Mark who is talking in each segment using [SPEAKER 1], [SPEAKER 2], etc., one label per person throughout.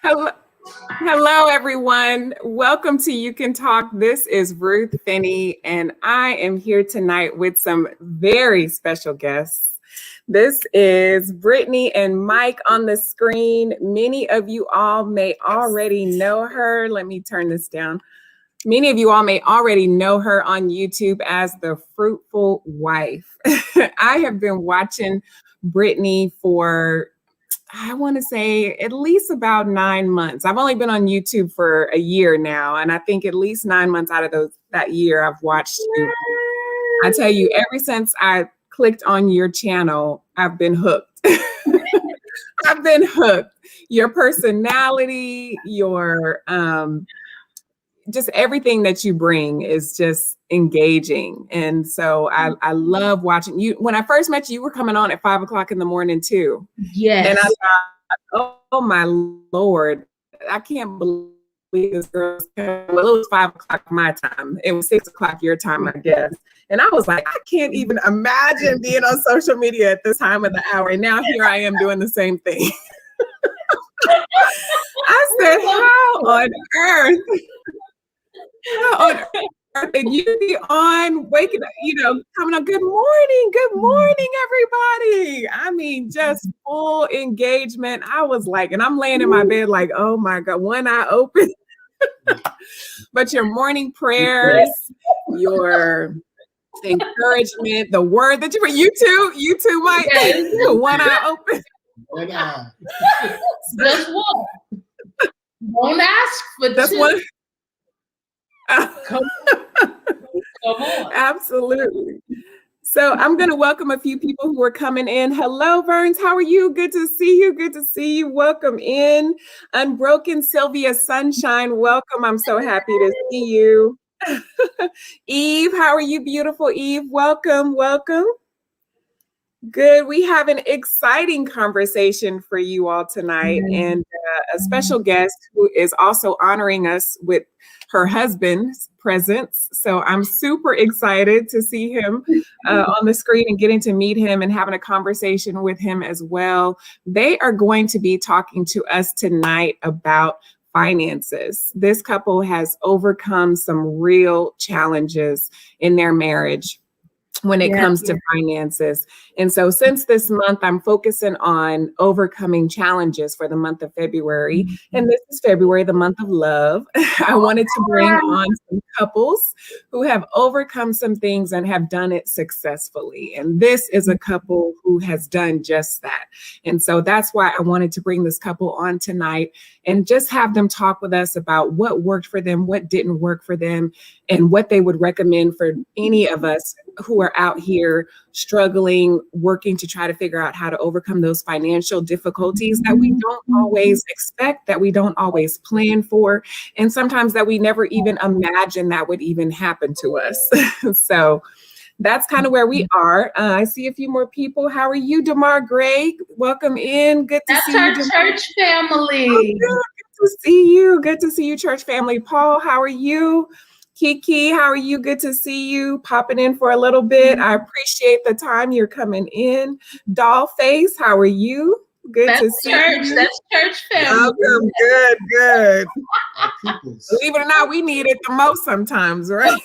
[SPEAKER 1] Hello, hello, everyone. Welcome to You Can Talk. This is Ruth Finney, and I am here tonight with some very special guests. This is Brittany and Mike on the screen. Many of you all may already know her. Let me turn this down. Many of you all may already know her on YouTube as the Fruitful wife. I have been watching Brittany for, I want to say, at least about 9 months. I've only been on YouTube for a year now, and I think at least 9 months out of that year I've watched you. I tell you, ever since I clicked on your channel, I've been hooked. I've been hooked. Your personality, your just everything that you bring is just engaging. And so I love watching you. When I first met you, you were coming on at 5 o'clock in the morning too.
[SPEAKER 2] Yes.
[SPEAKER 1] And I thought, oh my Lord, I can't believe this girl's coming. Well, it was 5 o'clock my time. It was 6 o'clock your time, I guess. And I was like, I can't even imagine being on social media at this time of the hour. And now here I am doing the same thing. I said, how on earth? How on earth did you be on waking up, coming on, good morning, everybody. I mean, just full engagement. I was like, and I'm laying in my bed like, oh my God, one eye open. But your morning prayers, your encouragement, the word that you too, Mike, one eye open.
[SPEAKER 2] One eye. Just one. Don't ask for
[SPEAKER 1] That's
[SPEAKER 2] two.
[SPEAKER 1] one.
[SPEAKER 2] Come on.
[SPEAKER 1] Absolutely. So I'm going to welcome a few people who are coming in. Hello, Verns. How are you? Good to see you. Good to see you. Welcome in. Unbroken Sylvia Sunshine. Welcome. I'm so happy to see you. Eve, how are you? Beautiful Eve. Welcome. Welcome. Good. We have an exciting conversation for you all tonight, and a special guest who is also honoring us with her husband's presence. So I'm super excited to see him on the screen and getting to meet him and having a conversation with him as well. They are going to be talking to us tonight about finances. This couple has overcome some real challenges in their marriage when it comes to finances. And so since this month, I'm focusing on overcoming challenges for the month of February. And this is February, the month of love. I wanted to bring on some couples who have overcome some things and have done it successfully. And this is a couple who has done just that. And so that's why I wanted to bring this couple on tonight and just have them talk with us about what worked for them, what didn't work for them, and what they would recommend for any of us who are out here struggling, working to try to figure out how to overcome those financial difficulties that we don't always expect, that we don't always plan for, and sometimes that we never even imagine that would even happen to us. So that's kind of where we are. I see a few more people. How are you, Damar Gray? Welcome in. Good to see you.
[SPEAKER 2] That's our church family.
[SPEAKER 1] Oh, good to see you. Good to see you, church family. Paul, how are you? Kiki, how are you? Good to see you popping in for a little bit. I appreciate the time you're coming in. Dollface, how are you? Good to see you.
[SPEAKER 2] That's church family.
[SPEAKER 1] Welcome. Good. Believe it or not, we need it the most sometimes, right?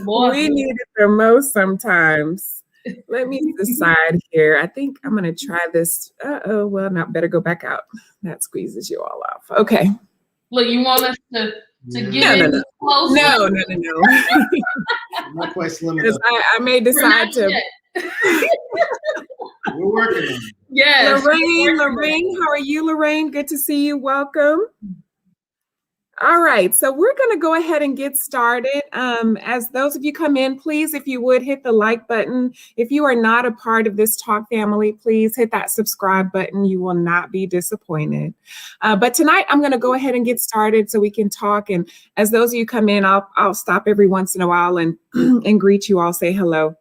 [SPEAKER 1] We need it the most sometimes. Let me decide here. I think I'm going to try this. Well, not better go back out. That squeezes you all off. Okay.
[SPEAKER 2] Look, you want us to get in close?
[SPEAKER 1] No.
[SPEAKER 3] Not quite slim enough.
[SPEAKER 1] I may decide to.
[SPEAKER 3] We're working on it.
[SPEAKER 2] Yes.
[SPEAKER 1] Lorraine, how are you, Lorraine? Good to see you. Welcome. All right, so we're going to go ahead and get started. As those of you come in, please, if you would, hit the like button. If you are not a part of this talk family, please hit that subscribe button. You will not be disappointed. But tonight, I'm going to go ahead and get started so we can talk. And as those of you come in, I'll stop every once in a while and, and greet you all, say hello.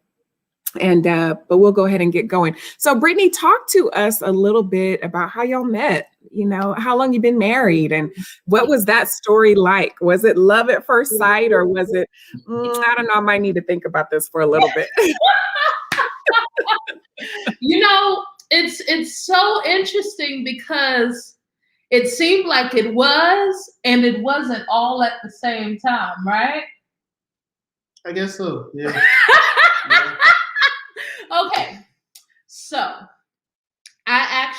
[SPEAKER 1] And but we'll go ahead and get going. So Brittany, talk to us a little bit about how y'all met. You know, how long you've been married and what was that story like? Was it love at first sight or was it, I don't know, I might need to think about this for a little bit.
[SPEAKER 2] You know, it's so interesting because it seemed like it was, and it wasn't all at the same time, right?
[SPEAKER 3] I guess so. Yeah. Yeah.
[SPEAKER 2] Okay, so I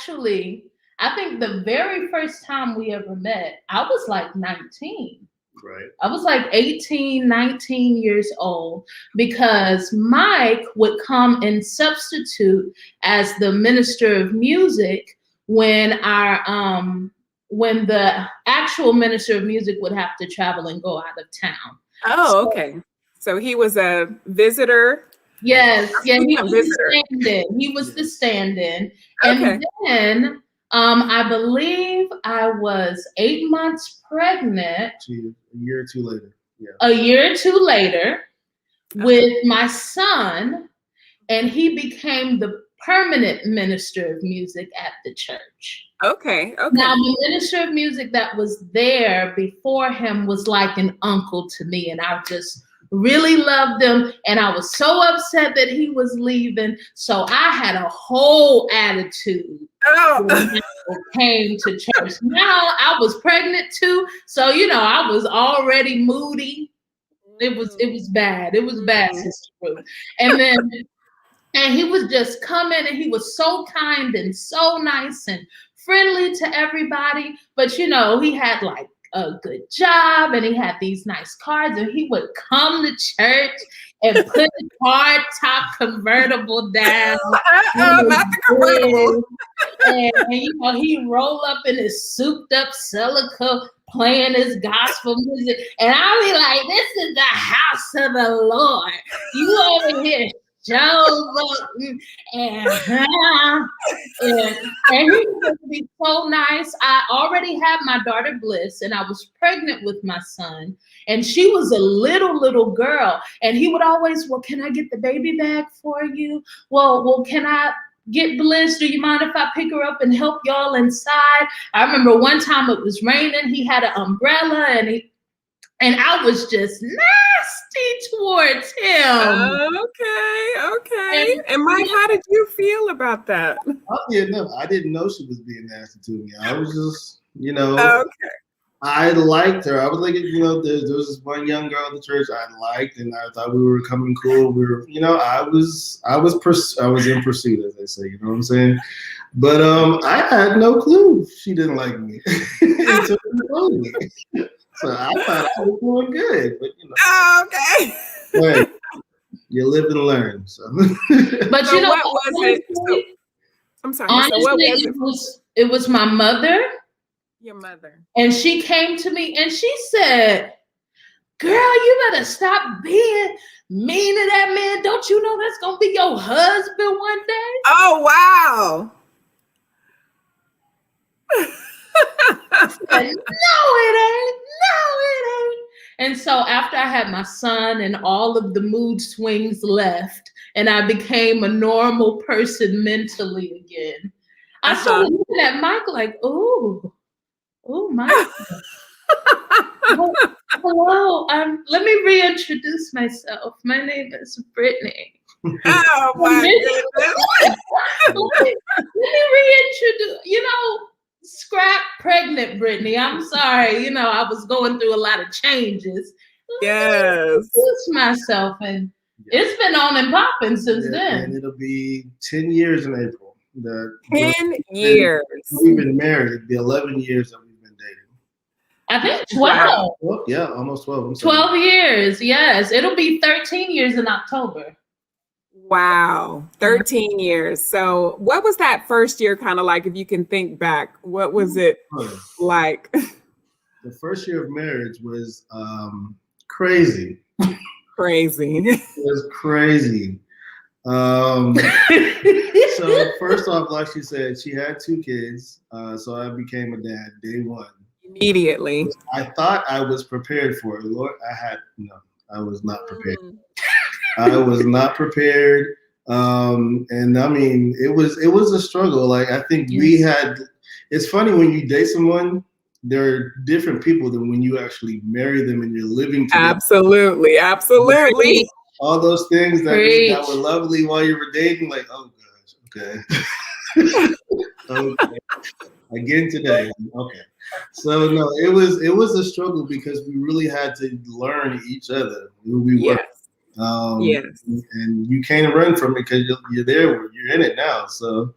[SPEAKER 2] think the very first time we ever met, I was like 19.
[SPEAKER 3] Right.
[SPEAKER 2] I was like 18, 19 years old, because Mike would come and substitute as the minister of music when when the actual minister of music would have to travel and go out of town.
[SPEAKER 1] Oh, okay. So he was a visitor.
[SPEAKER 2] Yes, yeah, he was
[SPEAKER 1] Visitor.
[SPEAKER 2] the stand-in. He was the stand-in.
[SPEAKER 1] Okay.
[SPEAKER 2] And then I believe I was 8 months pregnant.
[SPEAKER 3] A year or two later. Yeah.
[SPEAKER 2] A year or two later with my son, and he became the permanent minister of music at the church.
[SPEAKER 1] Okay. Okay.
[SPEAKER 2] Now, the minister of music that was there before him was like an uncle to me, and I just really loved him, and I was so upset that he was leaving. So I had a whole attitude when I came to church. Now I was pregnant too, so I was already moody. It was bad. It was bad, Sister Ruth. And he was just coming, and he was so kind and so nice and friendly to everybody. But he had like a good job, and he had these nice cars, and he would come to church and put the hard top convertible down.
[SPEAKER 1] Not the convertible.
[SPEAKER 2] And he roll up in his souped up Celica playing his gospel music, and I'll be like, "This is the house of the Lord. You over here showboating," and he was to be so nice. I already had my daughter Bliss, and I was pregnant with my son, and she was a little girl, and he would always, "Well, can I get the baby bag for you? Well, can I get Bliss? Do you mind if I pick her up and help y'all inside?" I remember one time it was raining. He had an umbrella, and I was just nasty towards him.
[SPEAKER 1] Okay. And Mike, how did you feel about that?
[SPEAKER 3] Oh, yeah, no, I didn't know she was being nasty to me. I was just,
[SPEAKER 1] Okay.
[SPEAKER 3] I liked her. I was like, there was this one young girl at the church I liked, and I thought we were coming cool. We were, I was in pursuit, as they say. You know what I'm saying? But I had no clue she didn't like me until she told me. So I thought I was doing good, but
[SPEAKER 1] Okay.
[SPEAKER 3] Hey, you live and learn. So,
[SPEAKER 2] but
[SPEAKER 1] So what was it? I'm sorry.
[SPEAKER 2] Honestly,
[SPEAKER 1] So what was it?
[SPEAKER 2] It was my mother.
[SPEAKER 1] Your mother.
[SPEAKER 2] And she came to me and she said, "Girl, you better stop being mean to that man. Don't you know that's gonna be your husband one day?"
[SPEAKER 1] Oh, wow.
[SPEAKER 2] I said, No, it ain't. And so after I had my son and all of the mood swings left, and I became a normal person mentally again, I started looking at Mike like, "Oh, Mike. Hello. Let me reintroduce myself. My name is Brittany."
[SPEAKER 1] Oh my goodness.
[SPEAKER 2] Let me reintroduce, scrap pregnant Brittany. I'm sorry, I was going through a lot of changes.
[SPEAKER 1] Yes.
[SPEAKER 2] Introduce myself, and it's been on and popping since then.
[SPEAKER 3] And it'll be 10 years in April.
[SPEAKER 1] 10 years.
[SPEAKER 3] We've been married. It'll be 11 years that we've been dating.
[SPEAKER 2] I think 12.
[SPEAKER 3] Well, yeah, almost 12.
[SPEAKER 2] 12 years, yes. It'll be 13 years in October.
[SPEAKER 1] Wow, 13 years. So what was that first year kind of like, if you can think back? What was it like?
[SPEAKER 3] The first year of marriage was crazy.
[SPEAKER 1] Crazy.
[SPEAKER 3] It was crazy. So first off, like she said, she had 2 kids. So I became a dad day one.
[SPEAKER 1] Immediately.
[SPEAKER 3] I thought I was prepared for it. Lord, I was not prepared. I was not prepared. And I mean, it was a struggle. Like, I think it's funny when you date someone, they're different people than when you actually marry them and you're living together.
[SPEAKER 1] Absolutely.
[SPEAKER 3] All those things that were lovely while you were dating, like, oh gosh, okay. Okay. Again today. Okay. So no, it was a struggle because we really had to learn each other, who we were.
[SPEAKER 1] Yes. Yes.
[SPEAKER 3] And you can't run from it because you're there, you're in it now. So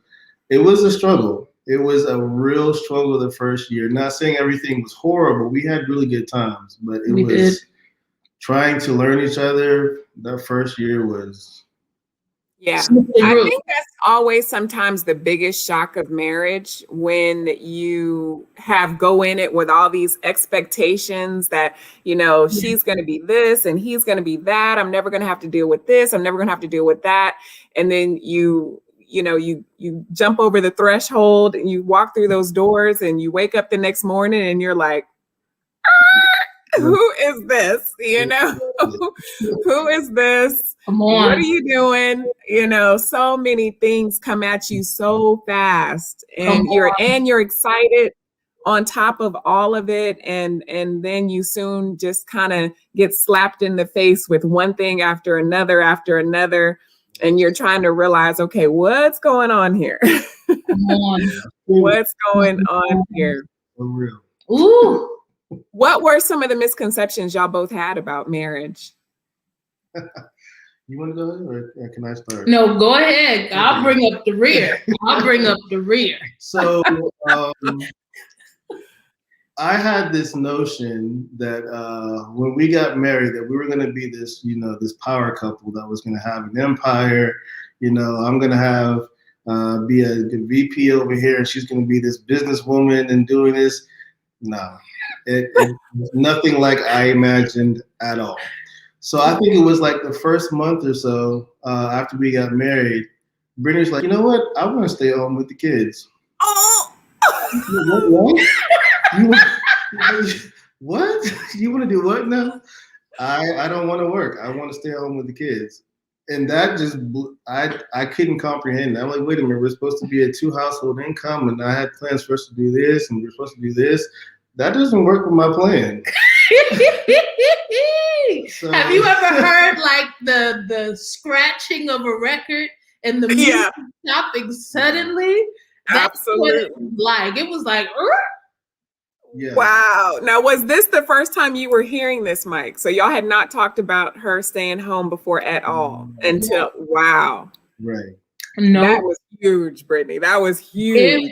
[SPEAKER 3] it was a struggle. It was a real struggle the first year. Not saying everything was horrible. We had really good times, but it was trying to learn each other. That first year was.
[SPEAKER 1] Yeah, I think that's always sometimes the biggest shock of marriage, when you go in it with all these expectations that, you know, she's going to be this and he's going to be that. I'm never going to have to deal with this. I'm never going to have to deal with that. And then you jump over the threshold and you walk through those doors and you wake up the next morning and you're like, who is this? You know, who is this?
[SPEAKER 2] Come on.
[SPEAKER 1] What are you doing? You know, so many things come at you so fast, and you're excited on top of all of it, and then you soon just kind of get slapped in the face with one thing after another, and you're trying to realize, okay, what's going on here?
[SPEAKER 2] Come on.
[SPEAKER 1] What's going on here?
[SPEAKER 3] For real.
[SPEAKER 2] Ooh.
[SPEAKER 1] What were some of the misconceptions y'all both had about marriage?
[SPEAKER 3] You want to go ahead, or can I start?
[SPEAKER 2] No, go ahead. I'll bring up the rear.
[SPEAKER 3] So I had this notion that when we got married, that we were going to be this, you know, this power couple that was going to have an empire. You know, I'm going to have be a VP over here, and she's going to be this businesswoman and doing this. No. It was nothing like I imagined at all. So I think it was like the first month or so after we got married, Brittany's like, you know what? I want to stay home with the kids.
[SPEAKER 1] Oh!
[SPEAKER 3] What? You want to do what now? I don't want to work. I want to stay home with the kids. And that just, I couldn't comprehend that. I'm like, wait a minute, we're supposed to be a 2-household income, and I had plans for us to do this, and we're supposed to do this. That doesn't work with my plan. So,
[SPEAKER 2] have you ever heard like the scratching of a record and the music stopping suddenly? That's
[SPEAKER 1] absolutely.
[SPEAKER 2] What it was like.
[SPEAKER 3] Yeah.
[SPEAKER 1] Wow. Now, was this the first time you were hearing this, Mike? So y'all had not talked about her staying home before at all until, wow.
[SPEAKER 3] Right.
[SPEAKER 2] No.
[SPEAKER 1] That was huge, Brittany. That was huge.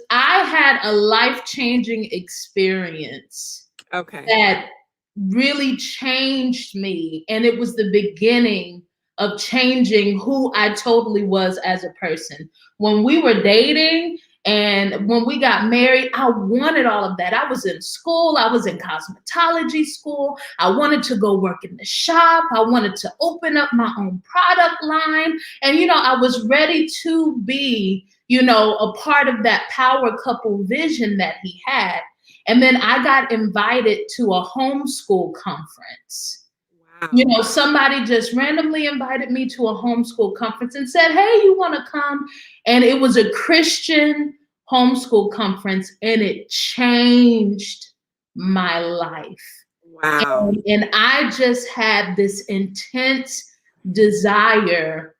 [SPEAKER 2] I had a life-changing experience.
[SPEAKER 1] Okay.
[SPEAKER 2] That really changed me. And it was the beginning of changing who I totally was as a person. When we were dating and when we got married, I wanted all of that. I was in school. I was in cosmetology school. I wanted to go work in the shop. I wanted to open up my own product line. And, you know, I was ready to be, you know, a part of that power couple vision that he had. And then I got invited to a homeschool conference. Wow. You know, somebody just randomly invited me to a homeschool conference and said, hey, you want to come? And it was a Christian homeschool conference, and it changed my life.
[SPEAKER 1] Wow.
[SPEAKER 2] And I just had this intense desire.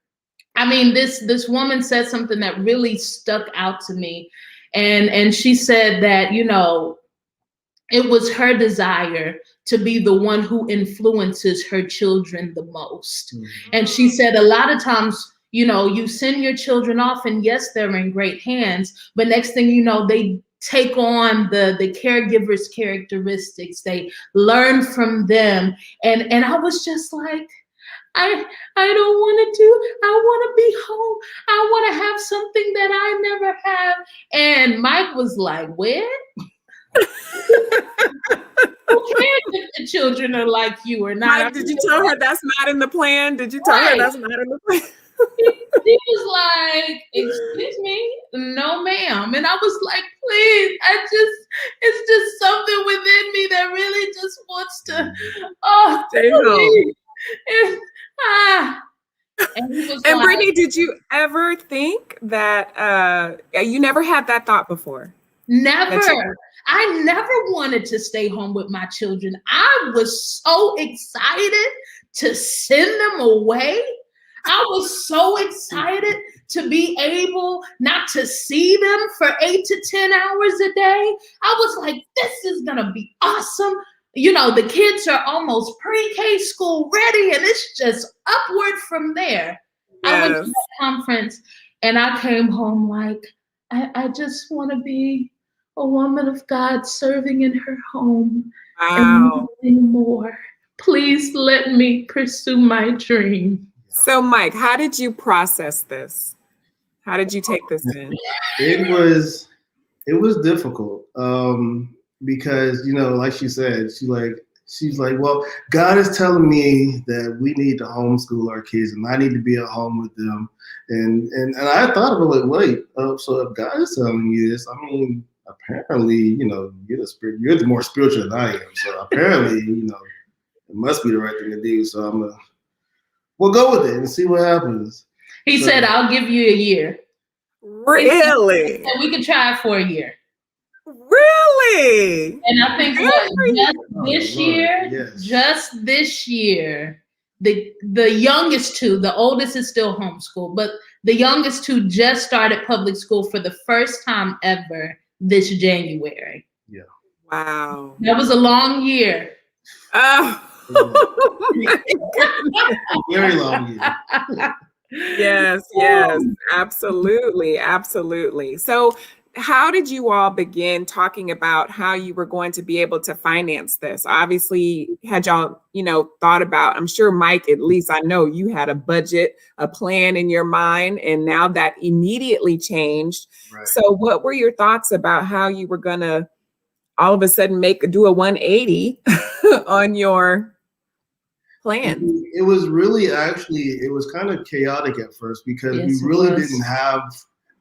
[SPEAKER 2] I mean, this woman said something that really stuck out to me. And she said that, you know, it was her desire to be the one who influences her children the most. Mm-hmm. And she said a lot of times, you know, you send your children off and yes, they're in great hands, but next thing you know, they take on the caregiver's characteristics. They learn from them. And I was just like, I don't want to I want to be home. I want to have something that I never have. And Mike was like, where? Who cares if the children are like you or not?
[SPEAKER 1] Mike, did you tell her that's not in the plan? Did you tell her that's not in the plan?
[SPEAKER 2] He was like, excuse me? No, ma'am. And I was like, please, it's just something within me that really just wants to,
[SPEAKER 1] stay home.
[SPEAKER 2] And he was
[SPEAKER 1] and
[SPEAKER 2] like,
[SPEAKER 1] Brittany, did you ever think that you never had that thought before?
[SPEAKER 2] Never. I never wanted to stay home with my children. I was so excited to send them away. I was so excited to be able not to see them for 8 to 10 hours a day. I was like, this is going to be awesome. You know, the kids are almost pre-K school ready, and it's just upward from there.
[SPEAKER 1] Yes.
[SPEAKER 2] I went to that conference and I came home like, I just want to be a woman of God serving in her home and nothing more. Please let me pursue my dream.
[SPEAKER 1] So, Mike, how did you process this? How did you take this in?
[SPEAKER 3] It was difficult because, you know, like she said, she's like, well, God is telling me that we need to homeschool our kids and I need to be at home with them. And I thought about it, like, wait, so if God is telling you this, I mean, apparently, you know, you're the more spiritual than I am. So apparently, you know, it must be the right thing to do. So we'll go with it and see what happens.
[SPEAKER 2] He said, I'll give you a year.
[SPEAKER 1] Really?
[SPEAKER 2] And we could try it for a year.
[SPEAKER 1] Really?
[SPEAKER 2] And I think just this year, the youngest two, the oldest is still homeschooled, but the youngest two just started public school for the first time ever this January.
[SPEAKER 3] Yeah.
[SPEAKER 1] Wow.
[SPEAKER 2] That was a long year.
[SPEAKER 1] Oh.
[SPEAKER 3] Very long year.
[SPEAKER 1] Yes, absolutely. So how did you all begin talking about how you were going to be able to finance this? Obviously, had y'all, you know, thought about, I'm sure Mike, at least I know you had a budget, a plan in your mind, and now that immediately changed. Right. So what were your thoughts about how you were going to all of a sudden do a 180 on your plan?
[SPEAKER 3] It was really it was kind of chaotic at first because we really didn't have,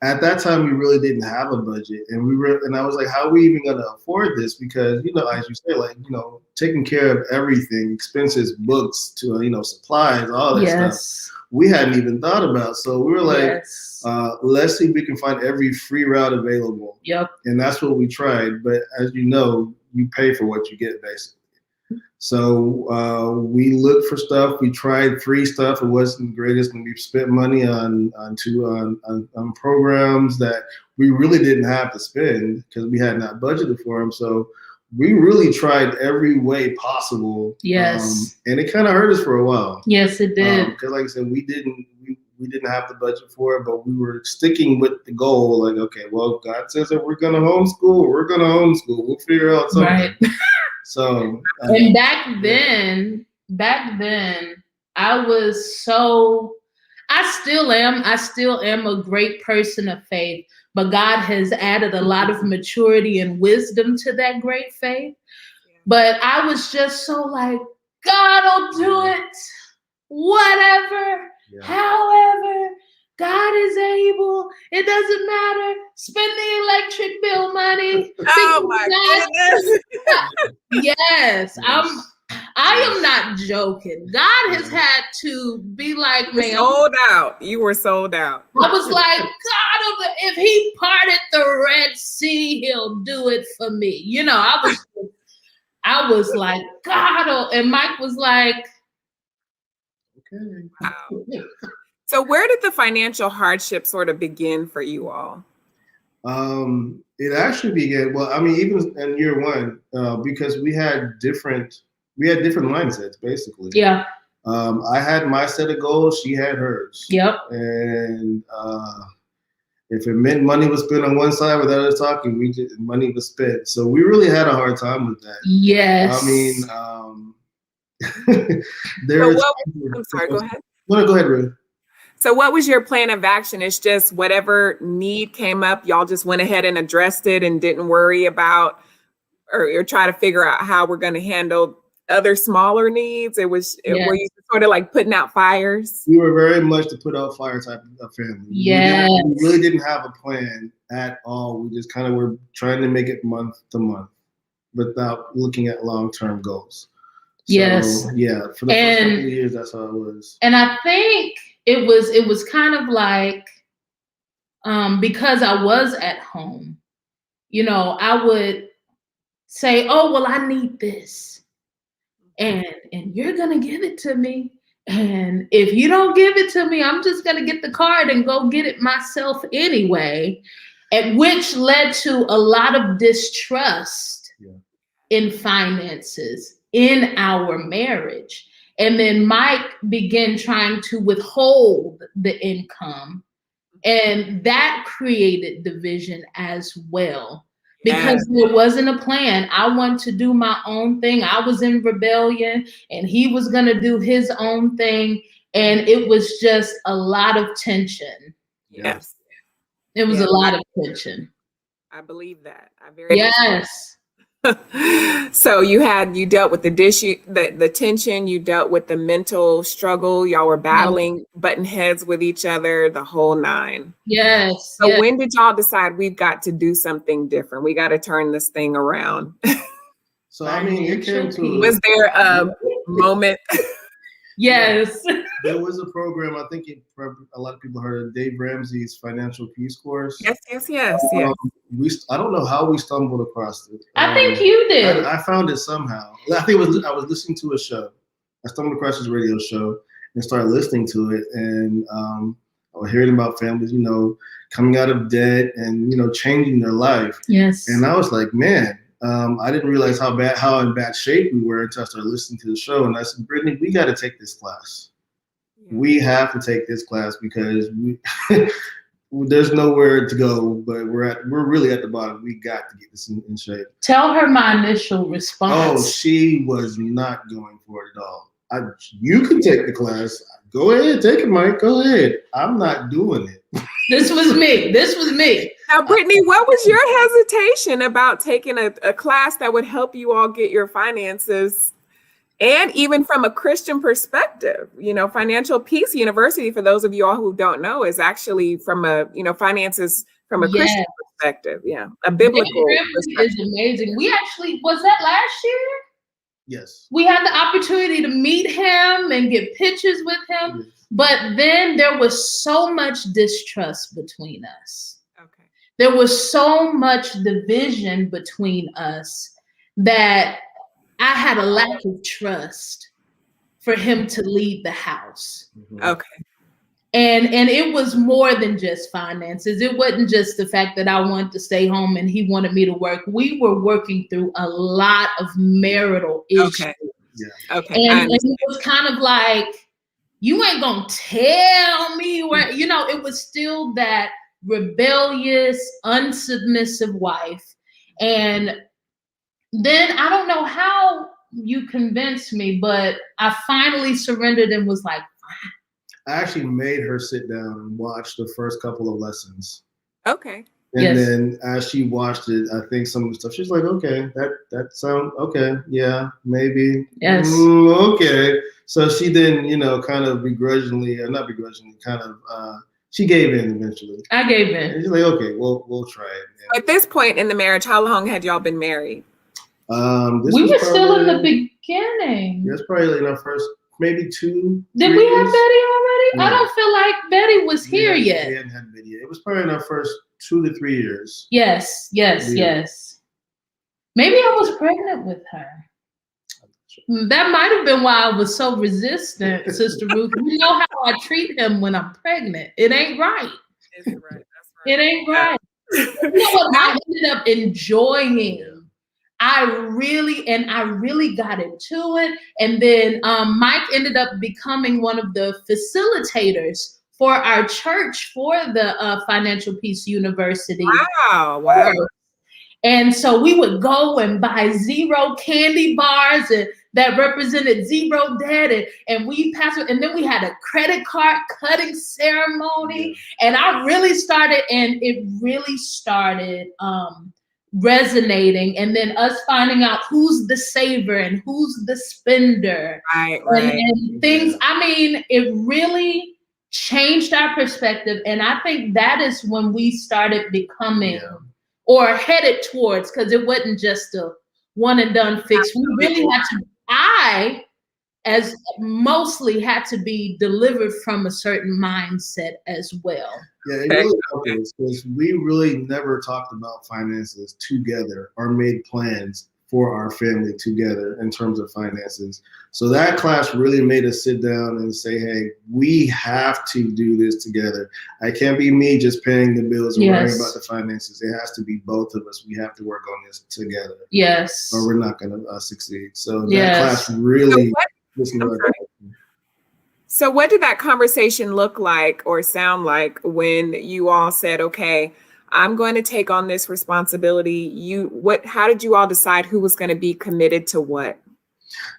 [SPEAKER 3] at that time, we really didn't have a budget. And I was like, how are we even going to afford this? Because, you know, as you say, like, you know, taking care of everything, expenses, books, to, you know, supplies, all that stuff, we hadn't even thought about. So we were like, let's see if we can find every free route available.
[SPEAKER 2] Yep.
[SPEAKER 3] And that's what we tried. But as you know, you pay for what you get, basically. So we looked for stuff. We tried free stuff. It wasn't the greatest, and we spent money on programs that we really didn't have to spend because we had not budgeted for them. So we really tried every way possible.
[SPEAKER 2] Yes.
[SPEAKER 3] And it kind of hurt us for a while.
[SPEAKER 2] Yes, it did.
[SPEAKER 3] Because like I said, we didn't have the budget for it, but we were sticking with the goal. Like, okay, well, God says that we're going to homeschool. We're going to homeschool. We'll figure out something.
[SPEAKER 2] Right.
[SPEAKER 3] So,
[SPEAKER 2] and back then, I was I still am a great person of faith, but God has added a lot of maturity and wisdom to that great faith. But I was just so like, God will do it, whatever, however, God is able. It doesn't matter. Spend the electric bill money.
[SPEAKER 1] Oh my goodness.
[SPEAKER 2] Yes, I am not joking. God has had to be like, man,
[SPEAKER 1] sold out. You were sold out.
[SPEAKER 2] I was like, God, if He parted the Red Sea, He'll do it for me. You know, I was like, God, and Mike was like, okay.
[SPEAKER 1] Wow. So where did the financial hardship sort of begin for you all?
[SPEAKER 3] It actually began, well, I mean, even in year one, because we had different mindsets, basically.
[SPEAKER 2] Yeah.
[SPEAKER 3] I had my set of goals, she had hers.
[SPEAKER 2] Yep.
[SPEAKER 3] And if it meant money was spent on one side without us talking, money was spent. So we really had a hard time with that.
[SPEAKER 2] Yes.
[SPEAKER 3] I mean,
[SPEAKER 1] I'm sorry, go ahead.
[SPEAKER 3] No, go ahead, Ruth.
[SPEAKER 1] So what was your plan of action? It's just whatever need came up, y'all just went ahead and addressed it and didn't worry about or try to figure out how we're going to handle other smaller needs. Were you sort of like putting out fires?
[SPEAKER 3] We were very much the put out fire type of family.
[SPEAKER 2] Yeah.
[SPEAKER 3] We really didn't have a plan at all. We just kind of were trying to make it month to month without looking at long-term goals. So,
[SPEAKER 2] yes.
[SPEAKER 3] Yeah. For the first couple of years, that's how it was.
[SPEAKER 2] And I think it was kind of like, because I was at home, you know, I would say, oh, well, I need this. And you're going to give it to me. And if you don't give it to me, I'm just going to get the card and go get it myself anyway. And which led to a lot of distrust in finances in our marriage. And then Mike began trying to withhold the income. And that created division as well. Because there wasn't a plan. I wanted to do my own thing. I was in rebellion and he was going to do his own thing. And it was just a lot of tension.
[SPEAKER 1] Yes.
[SPEAKER 2] It was a lot of tension.
[SPEAKER 1] I believe that.
[SPEAKER 2] Yes.
[SPEAKER 1] So you dealt with the tension, you dealt with the mental struggle, y'all were battling, butting heads with each other, the whole nine.
[SPEAKER 2] Yes.
[SPEAKER 1] So when did y'all decide we've got to do something different? We got to turn this thing around.
[SPEAKER 3] So I mean, it came to.
[SPEAKER 1] Was there a moment?
[SPEAKER 2] Yes.
[SPEAKER 3] There was a program, I think a lot of people heard of Dave Ramsey's Financial Peace course.
[SPEAKER 1] Yes.
[SPEAKER 3] I don't know how we stumbled across it.
[SPEAKER 2] I think you did.
[SPEAKER 3] I found it somehow. I think I was listening to a show. I stumbled across his radio show and started listening to it. And I was hearing about families, coming out of debt and, changing their life.
[SPEAKER 2] Yes.
[SPEAKER 3] And I was like, man, I didn't realize how in bad shape we were until I started listening to the show. And I said, Brittany, we got to take this class. We have to take this class because there's nowhere to go, but we're really at the bottom. We got to get this in shape.
[SPEAKER 2] Tell her my initial response.
[SPEAKER 3] Oh, she was not going for it at all. You can take the class. Go ahead, take it, Mike. Go ahead. I'm not doing it.
[SPEAKER 2] This was me.
[SPEAKER 1] Now, Brittany, what was your hesitation about taking a class that would help you all get your finances? And even from a Christian perspective, Financial Peace University, for those of you all who don't know, is actually from finances from a Christian perspective. Yeah, a biblical perspective.
[SPEAKER 2] Is amazing. We actually, was that last year?
[SPEAKER 3] Yes.
[SPEAKER 2] We had the opportunity to meet him and get pictures with him. Yes. But then there was so much distrust between us.
[SPEAKER 1] Okay.
[SPEAKER 2] There was so much division between us that I had a lack of trust for him to leave the house.
[SPEAKER 1] Okay.
[SPEAKER 2] And it was more than just finances. It wasn't just the fact that I wanted to stay home and he wanted me to work. We were working through a lot of marital issues.
[SPEAKER 1] Okay. Yeah. Okay.
[SPEAKER 2] And it was kind of like, you ain't gonna tell me where, it was still that rebellious, unsubmissive wife. And then I don't know how you convinced me, but I finally surrendered and was like,
[SPEAKER 3] I actually made her sit down and watch the first couple of lessons.
[SPEAKER 1] Okay.
[SPEAKER 3] And then as she watched it, I think some of the stuff, she's like, okay, that sounds okay. Yeah, maybe.
[SPEAKER 2] Yes.
[SPEAKER 3] Okay. So she then, kind of she gave in eventually.
[SPEAKER 2] I gave in.
[SPEAKER 3] And she's like, okay, we'll try it. Yeah.
[SPEAKER 1] At this point in the marriage, how long had y'all been married?
[SPEAKER 2] We were still in the beginning.
[SPEAKER 3] That's probably in our first, maybe 2.
[SPEAKER 2] Did we have Betty already? Yeah. I don't feel like Betty was here yet.
[SPEAKER 3] We hadn't had Betty yet. It was probably in our first 2 to 3 years.
[SPEAKER 2] Yes. Maybe I was pregnant with her. That might have been why I was so resistant, Sister Ruth. You know how I treat him when I'm pregnant. It ain't right.
[SPEAKER 1] It's right. That's right.
[SPEAKER 2] It ain't right. You know what? I ended up enjoying. I really got into it. And then Mike ended up becoming one of the facilitators for our church for the Financial Peace University.
[SPEAKER 1] Wow.
[SPEAKER 2] And so we would go and buy zero candy bars and that represented zero debt. And we passed it. And then we had a credit card cutting ceremony. And it really started resonating. And then us finding out who's the saver and who's the spender.
[SPEAKER 1] Right.
[SPEAKER 2] And things, it really changed our perspective. And I think that is when we started becoming or headed towards, because it wasn't just a one and done fix. We really had to, as mostly had to be delivered from a certain mindset as well.
[SPEAKER 3] Yeah, it really helped us because we really never talked about finances together or made plans for our family together in terms of finances. So that class really made us sit down and say, hey, we have to do this together. I can't be me just paying the bills and worrying about the finances. It has to be both of us. We have to work on this together.
[SPEAKER 2] Yes.
[SPEAKER 3] Or we're not going to succeed. So that class really listened to our.
[SPEAKER 1] So what did that conversation look like or sound like when you all said, okay, I'm going to take on this responsibility? How did you all decide who was going to be committed to what?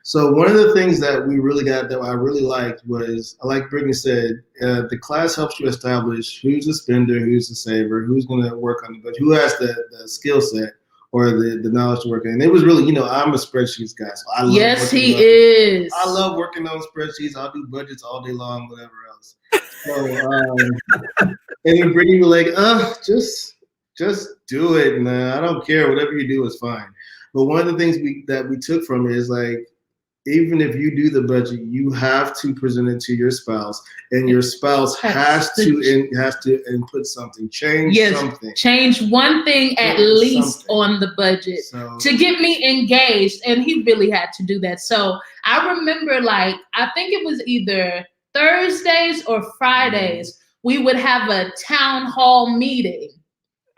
[SPEAKER 3] So one of the things that we really got that I really liked was, like Brittany said, the class helps you establish who's a spender, who's a saver, who's going to work on the budget, who has the skill set or the knowledge to work in. And it was really, I'm a spreadsheets guy. So I love
[SPEAKER 2] is.
[SPEAKER 3] I love working on spreadsheets. I'll do budgets all day long, whatever else. So, and then Brittany was like, just do it, man. I don't care. Whatever you do is fine. But one of the things that we took from it is like, even if you do the budget, you have to present it to your spouse, and your spouse has to input something, change something.
[SPEAKER 2] Change one thing at least on the budget to get me engaged. And he really had to do that. So I remember, I think it was either Thursdays or Fridays, we would have a town hall meeting.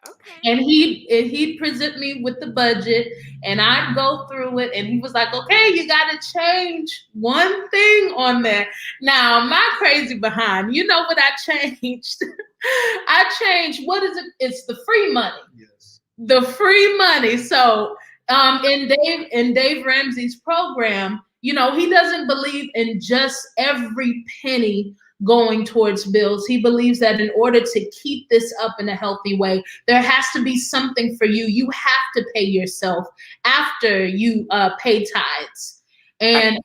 [SPEAKER 2] Okay. And he'd present me with the budget, and I'd go through it, and he was like, okay, you got to change one thing on there. Now, my crazy behind, you know what I changed? I changed, what is it? It's the free money.
[SPEAKER 3] Yes.
[SPEAKER 2] The free money. So in Dave Ramsey's program, he doesn't believe in just every penny going towards bills. He believes that in order to keep this up in a healthy way, there has to be something for you. You have to pay yourself after you pay tithes. And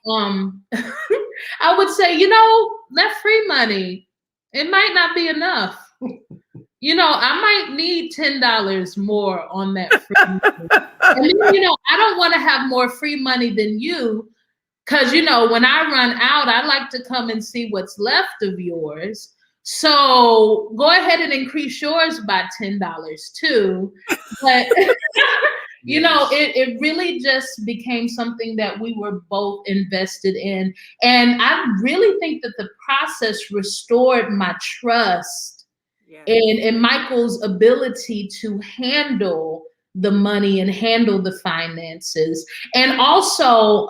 [SPEAKER 2] I would say, that free money, it might not be enough. I might need $10 more on that free money. And I don't want to have more free money than you. Because, when I run out, I like to come and see what's left of yours. So go ahead and increase yours by $10 too. But, it really just became something that we were both invested in. And I really think that the process restored my trust in Michael's ability to handle the money and handle the finances. And also,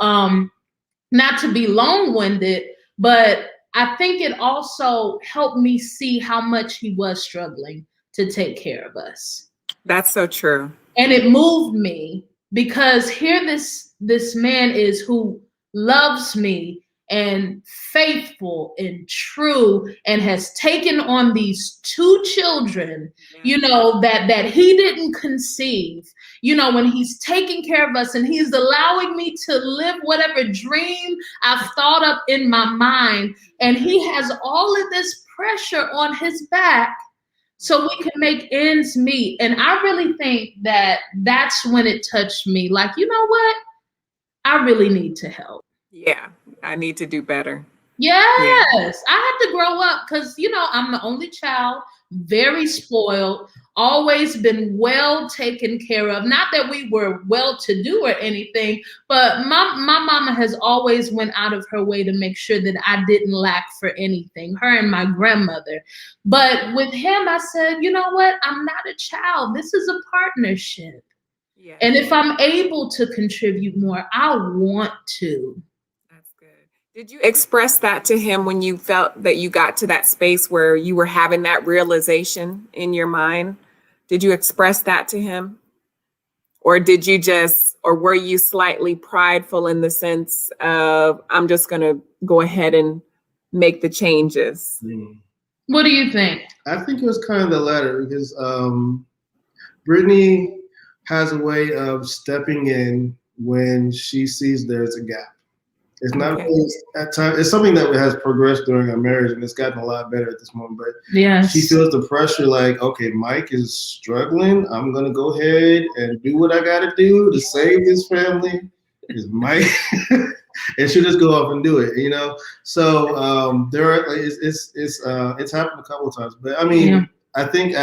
[SPEAKER 2] not to be long-winded, but I think it also helped me see how much he was struggling to take care of us.
[SPEAKER 1] That's so true.
[SPEAKER 2] And it moved me because here this man is who loves me and faithful and true and has taken on these 2 children, that he didn't conceive. When he's taking care of us and he's allowing me to live whatever dream I've thought up in my mind. And he has all of this pressure on his back so we can make ends meet. And I really think that that's when it touched me. Like, you know what? I really need to help.
[SPEAKER 1] Yeah, I need to do better.
[SPEAKER 2] Yes, I had to grow up because, I'm the only child, very spoiled, always been well taken care of. Not that we were well-to-do or anything, but my mama has always went out of her way to make sure that I didn't lack for anything, her and my grandmother. But with him, I said, you know what? I'm not a child. This is a partnership. Yeah. And if I'm able to contribute more, I want to.
[SPEAKER 1] Did you express that to him when you felt that you got to that space where you were having that realization in your mind? Did you express that to him? Or were you slightly prideful in the sense of, I'm just going to go ahead and make the changes?
[SPEAKER 2] What do you think?
[SPEAKER 3] I think it was kind of the latter because Brittany has a way of stepping in when she sees there's a gap. It's not really at times. It's something that has progressed during our marriage, and it's gotten a lot better at this moment. But she feels the pressure, like, okay, Mike is struggling. I'm gonna go ahead and do what I gotta do to save this family. Because Mike, and she'll just go off and do it, So it's happened a couple of times. But I mean, I think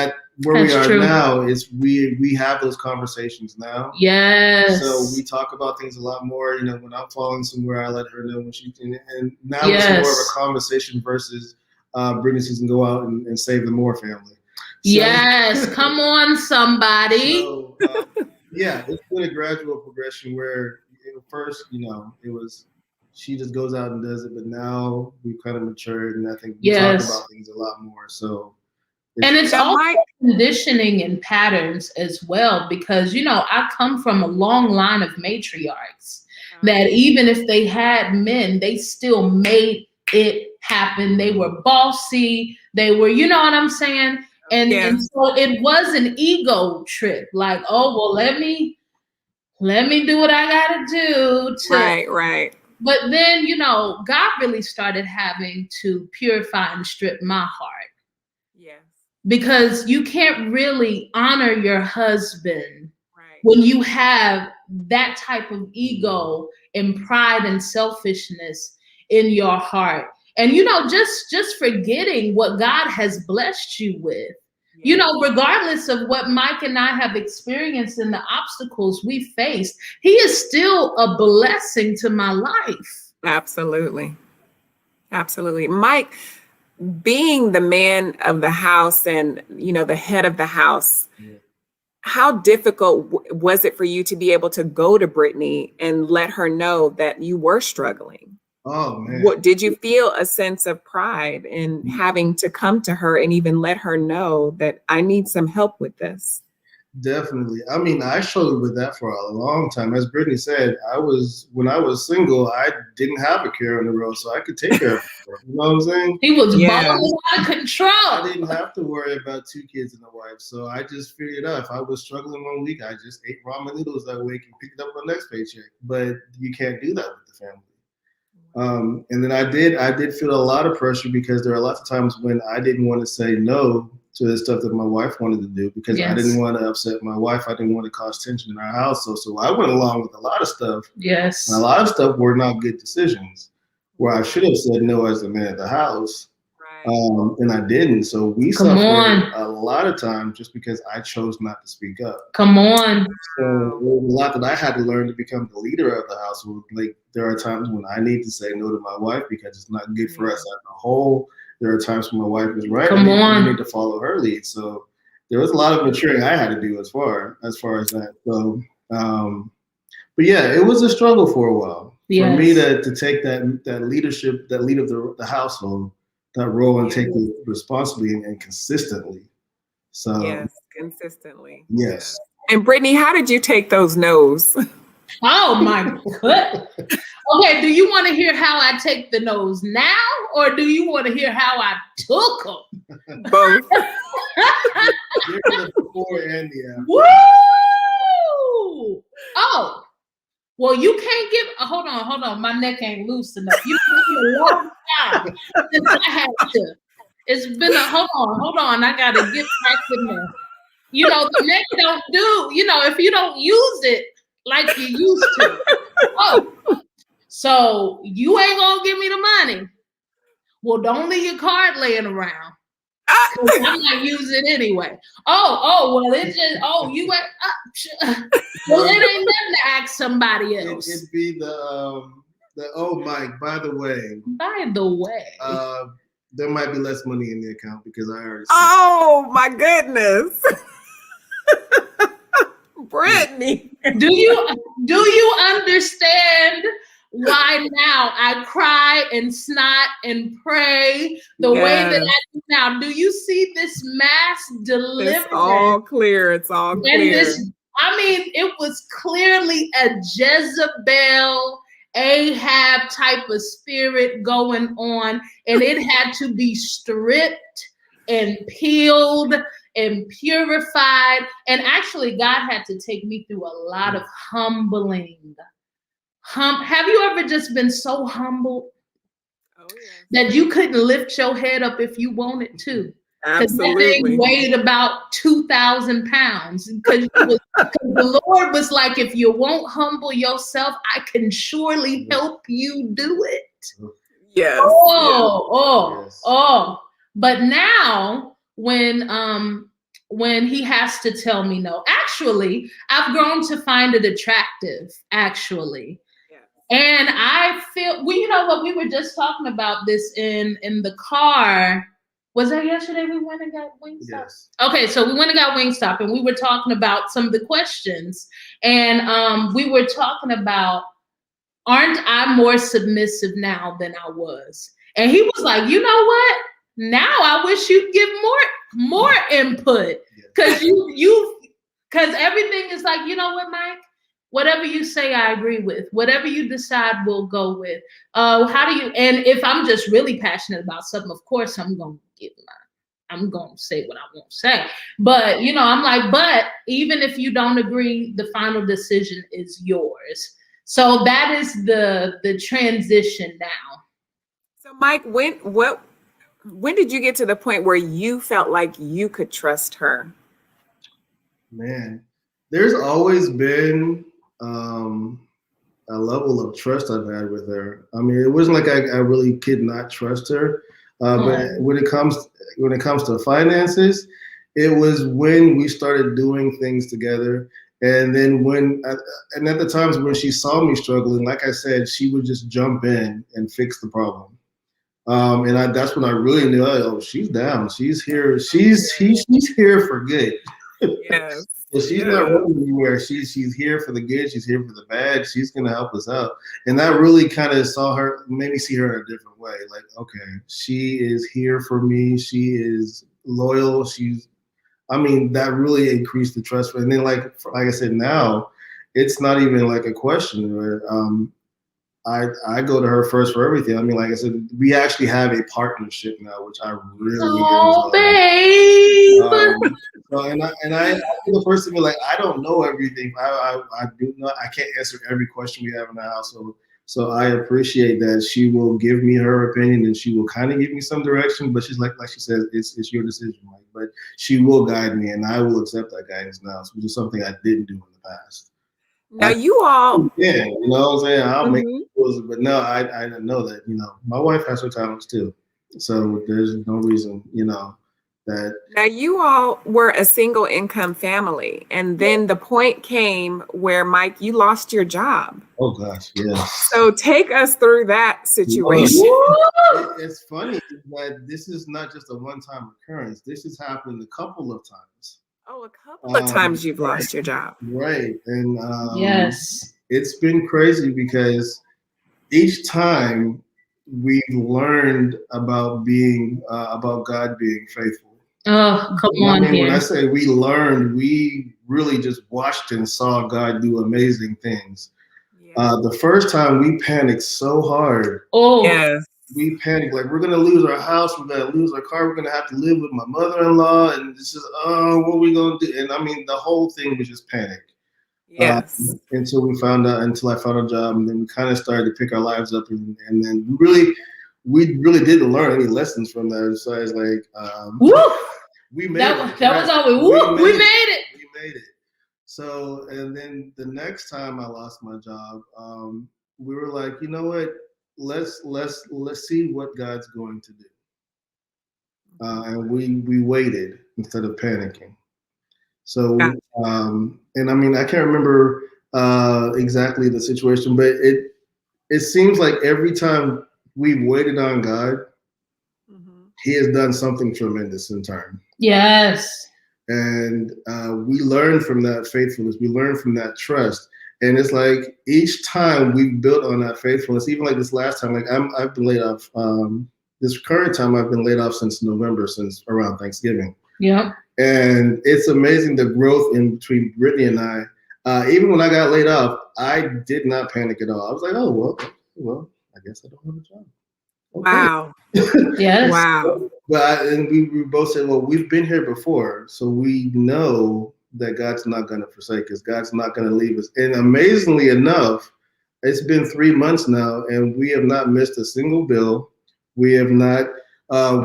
[SPEAKER 3] where we
[SPEAKER 2] That's
[SPEAKER 3] are
[SPEAKER 2] true.
[SPEAKER 3] now is we have those conversations now.
[SPEAKER 2] Yes.
[SPEAKER 3] So we talk about things a lot more. You know, when I'm falling somewhere, I let her know when she's in it. And now
[SPEAKER 2] Yes.
[SPEAKER 3] it's more of a conversation versus Brittany can go out and save the Moore family. So,
[SPEAKER 2] yes. Come on, somebody.
[SPEAKER 3] So, yeah, it's been a gradual progression where first, you know, it was she just goes out and does it, but now we've kind of matured, and I think we talk about things a lot more. So,
[SPEAKER 2] it's also conditioning and patterns as well, because, you know, I come from a long line of matriarchs that even if they had men, they still made it happen. They were bossy. They were, you know what I'm saying? And so it was an ego trip. Like, oh, well, let me do what I gotta do.
[SPEAKER 1] Right.
[SPEAKER 2] But then, you know, God really started having to purify and strip my heart.
[SPEAKER 1] Yes.
[SPEAKER 2] Because you can't really honor your husband when you have that type of ego and pride and selfishness in your heart. And, you know, just forgetting what God has blessed you with. You know, regardless of what Mike and I have experienced and the obstacles we faced, he is still a blessing to my life.
[SPEAKER 1] Absolutely. Mike, being the man of the house and, you know, the head of the house, how difficult was it for you to be able to go to Brittany and let her know that you were struggling?
[SPEAKER 3] Oh, man.
[SPEAKER 1] What did you feel a sense of pride in having to come to her and even let her know that I need some help with this?
[SPEAKER 3] Definitely. I mean, I struggled with that for a long time. As Brittany said, when I was single, I didn't have a care on the road, so I could take care of her. You know what I'm saying?
[SPEAKER 2] He was balling out of control.
[SPEAKER 3] I didn't have to worry about 2 kids and a wife, so I just figured out if I was struggling one week, I just ate ramen noodles that week and picked it up on the next paycheck. But you can't do that with the family. And then I did feel a lot of pressure because there are lots of times when I didn't want to say no to the stuff that my wife wanted to do because I didn't want to upset my wife. I didn't want to cause tension in our house. So I went along with a lot of stuff.
[SPEAKER 2] Yes.
[SPEAKER 3] And a lot of stuff were not good decisions where I should have said no as the man of the house. And I didn't. So we suffered a lot of time just because I chose not to speak up.
[SPEAKER 2] Come on.
[SPEAKER 3] So there was a lot that I had to learn to become the leader of the household. Like there are times when I need to say no to my wife because it's not good for us as a whole. There are times when my wife is right and I need to follow her lead. So there was a lot of maturing I had to do as far as that. So, but yeah, it was a struggle for a while for me to take that leadership, that lead of the household, that role and take it responsibly and consistently. So
[SPEAKER 1] consistently.
[SPEAKER 3] Yes.
[SPEAKER 1] And Brittany, how did you take those no's?
[SPEAKER 2] Oh my goodness. Okay, do you want to hear how I take the no's now, or do you want to hear how I took them?
[SPEAKER 1] Both.
[SPEAKER 3] Give the before and the after.
[SPEAKER 2] Woo! Oh. Well, you can't give. Hold on. My neck ain't loose enough. You been a long time since I had to. It's been hold on. I gotta get back in there. You know, the neck don't do. You know, if you don't use it like you used to. Oh, so you ain't gonna give me the money. Well, don't leave your card laying around. I'm not using it anyway. Well, it's just you went well, it ain't nothing to ask somebody else.
[SPEAKER 3] It'd be the Mike, by the way. There might be less money in the account because I already said
[SPEAKER 1] Oh my goodness. Brittany.
[SPEAKER 2] Do you understand why now I cry and snot and pray the way that I do now? Do you see this mass deliverance?
[SPEAKER 1] It's all clear. It's all clear.
[SPEAKER 2] It was clearly a Jezebel, Ahab type of spirit going on, and it had to be stripped and peeled and purified. And actually, God had to take me through a lot of humbling. Have you ever just been so humbled that you couldn't lift your head up if you wanted to?
[SPEAKER 1] Absolutely.
[SPEAKER 2] That thing weighed about 2,000 pounds. Because the Lord was like, if you won't humble yourself, I can surely help you do it.
[SPEAKER 1] Yes.
[SPEAKER 2] But now when when he has to tell me no. Actually, I've grown to find it attractive, actually. Yeah. And I feel, well, you know what, we were just talking about this in the car. Was that yesterday we went and got Wingstop? Yes. Okay, so we went and got Wingstop, and we were talking about some of the questions. And we were talking about, aren't I more submissive now than I was? And he was like, you know what? Now I wish you'd give more input, because because everything is like, you know what, Mike? Whatever you say, I agree with. Whatever you decide, we'll go with. How do you? And if I'm just really passionate about something, of course I'm gonna I'm gonna say what I want to say. But you know, I'm like, but even if you don't agree, the final decision is yours. So that is the transition now.
[SPEAKER 1] So Mike, when did you get to the point where you felt like you could trust her?
[SPEAKER 3] Man, there's always been a level of trust I've had with her. I mean, it wasn't like I really could not trust her. But when it comes to finances, it was when we started doing things together. And then and at the times when she saw me struggling, like I said, she would just jump in and fix the problem. And that's when I really knew, oh, she's down. She's here. She's here for good.
[SPEAKER 1] Yes.
[SPEAKER 3] So she's not running anywhere. She's here for the good. She's here for the bad. She's gonna help us out. And that really kind of made me see her in a different way. Like, okay, she is here for me. She is loyal. That really increased the trust. And then like I said, now it's not even like a question. I go to her first for everything. I mean, like I said, we actually have a partnership now, which I really enjoy.
[SPEAKER 2] Babe.
[SPEAKER 3] I feel the first to be like, I don't know everything. I do not. I can't answer every question we have in the household. So I appreciate that she will give me her opinion and she will kind of give me some direction. But she's like she says, it's your decision, Mike. But she will guide me, and I will accept that guidance now, which is something I didn't do in the past.
[SPEAKER 1] Now you all,
[SPEAKER 3] yeah, you know what I'm saying? I'll make rules, but no, I know that, my wife has her talents too. So there's no reason, that.
[SPEAKER 1] Now you all were a single income family, and then the point came where, Mike, you lost your job.
[SPEAKER 3] Oh gosh, yes.
[SPEAKER 1] So take us through that situation.
[SPEAKER 3] It's funny that this is not just a one-time occurrence. This has happened a couple of times.
[SPEAKER 1] Oh, a couple of times you've lost your job.
[SPEAKER 3] Right. And
[SPEAKER 2] yes,
[SPEAKER 3] it's been crazy because each time we've learned about God being faithful.
[SPEAKER 2] Oh, come on here.
[SPEAKER 3] When I say we learned, we really just watched and saw God do amazing things. Yeah. The first time we panicked so hard.
[SPEAKER 2] Oh, yes.
[SPEAKER 3] We panicked, like we're gonna lose our house, we're gonna lose our car, we're gonna have to live with my mother-in-law, and this is what are we gonna do? And the whole thing was just panic.
[SPEAKER 1] Yes.
[SPEAKER 3] Until I found a job, and then we kind of started to pick our lives up, and then we really didn't learn any lessons from that. So it's like, we made it.
[SPEAKER 2] That was all we made it.
[SPEAKER 3] We made it. So, and then the next time I lost my job, we were like, you know what? Let's see what God's going to do. And we waited instead of panicking. So, and I can't remember exactly the situation, but it seems like every time we've waited on God, He has done something tremendous in turn.
[SPEAKER 2] Yes.
[SPEAKER 3] And we learn from that faithfulness. We learn from that trust. And it's like each time we've built on that faithfulness, even like this last time, like I've been laid off. This current time I've been laid off since November, since around Thanksgiving.
[SPEAKER 2] Yeah.
[SPEAKER 3] And it's amazing the growth in between Brittany and I. Even when I got laid off, I did not panic at all. I was like, oh, well, I guess I don't have a job.
[SPEAKER 1] Okay. Wow.
[SPEAKER 2] Yes.
[SPEAKER 3] Wow. And we both said, well, we've been here before, so we know that God's not going to forsake us. God's not going to leave us. And amazingly enough, it's been 3 months now, and we have not missed a single bill. We have not.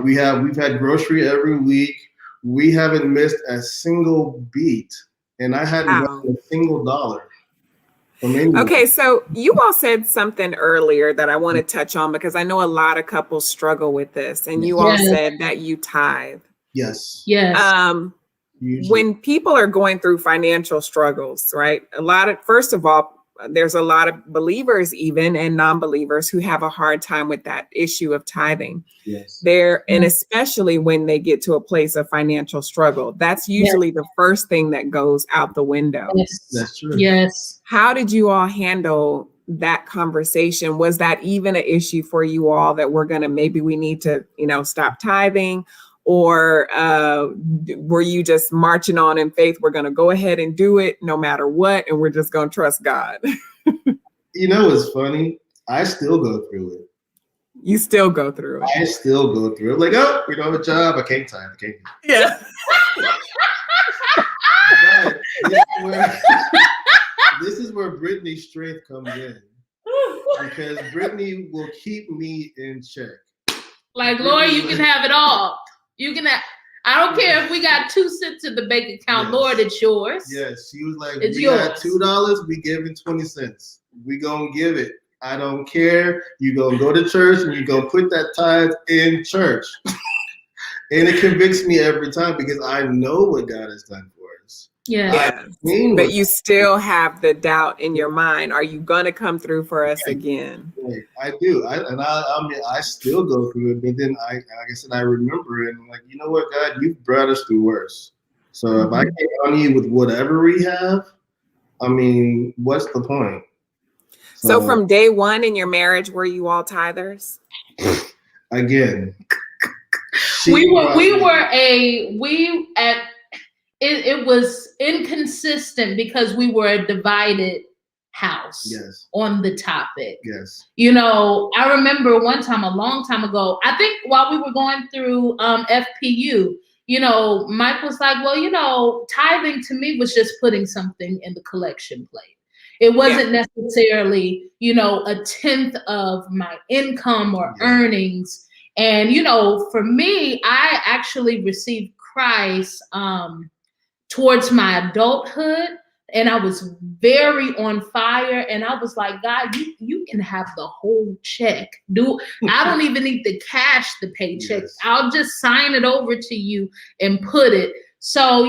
[SPEAKER 3] We've had grocery every week. We haven't missed a single beat, and I hadn't gotten a single dollar from anyone.
[SPEAKER 1] Okay, so you all said something earlier that I want to touch on, because I know a lot of couples struggle with this, and you all said that you tithe.
[SPEAKER 3] Yes.
[SPEAKER 2] Yes.
[SPEAKER 3] Usually.
[SPEAKER 1] When people are going through financial struggles, right? First of all, there's a lot of believers even and non-believers who have a hard time with that issue of tithing.
[SPEAKER 3] Yes.
[SPEAKER 1] And especially when they get to a place of financial struggle, that's usually the first thing that goes out the window.
[SPEAKER 2] Yes.
[SPEAKER 3] That's true.
[SPEAKER 2] Yes.
[SPEAKER 1] How did you all handle that conversation? Was that even an issue for you all that maybe we need to, stop tithing? Or were you just marching on in faith? We're going to go ahead and do it no matter what. And we're just going to trust God.
[SPEAKER 3] It's funny. I still go through it.
[SPEAKER 1] You still go through it.
[SPEAKER 3] I still go through it. Like, oh, we don't have a job. I can't tithe.
[SPEAKER 1] Yeah.
[SPEAKER 3] But this is where Brittany's strength comes in. Because Brittany will keep me in check.
[SPEAKER 2] Like, Lord, you can have it all. You can have, I don't care if we got 2 cents in the bank account, yes. Lord, it's yours.
[SPEAKER 3] Yes, she was like,
[SPEAKER 2] it's
[SPEAKER 3] we
[SPEAKER 2] yours.
[SPEAKER 3] got $2, we giving 20 cents. We gonna give it. I don't care. You gonna go to church and you gonna put that tithe in church. And it convicts me every time because I know what God has done for us.
[SPEAKER 2] Yeah.
[SPEAKER 1] But you still have the doubt in your mind. Are you gonna come through for us again?
[SPEAKER 3] Right. I do. I still go through it, but then like I said, I remember it and I'm like, you know what, God, you've brought us through worse. So if I can't honor you with whatever we have, what's the point?
[SPEAKER 1] So from day one in your marriage, were you all tithers?
[SPEAKER 3] Again.
[SPEAKER 2] It was inconsistent because we were a divided house on the topic.
[SPEAKER 3] Yes.
[SPEAKER 2] I remember one time, a long time ago, I think while we were going through FPU, Mike was like, well, tithing to me was just putting something in the collection plate. It wasn't necessarily, a 10th of my income or earnings. And, for me, I actually received Christ towards my adulthood. And I was very on fire. And I was like, God, you can have the whole check. I don't even need to cash the paycheck. Yes. I'll just sign it over to you and put it. So,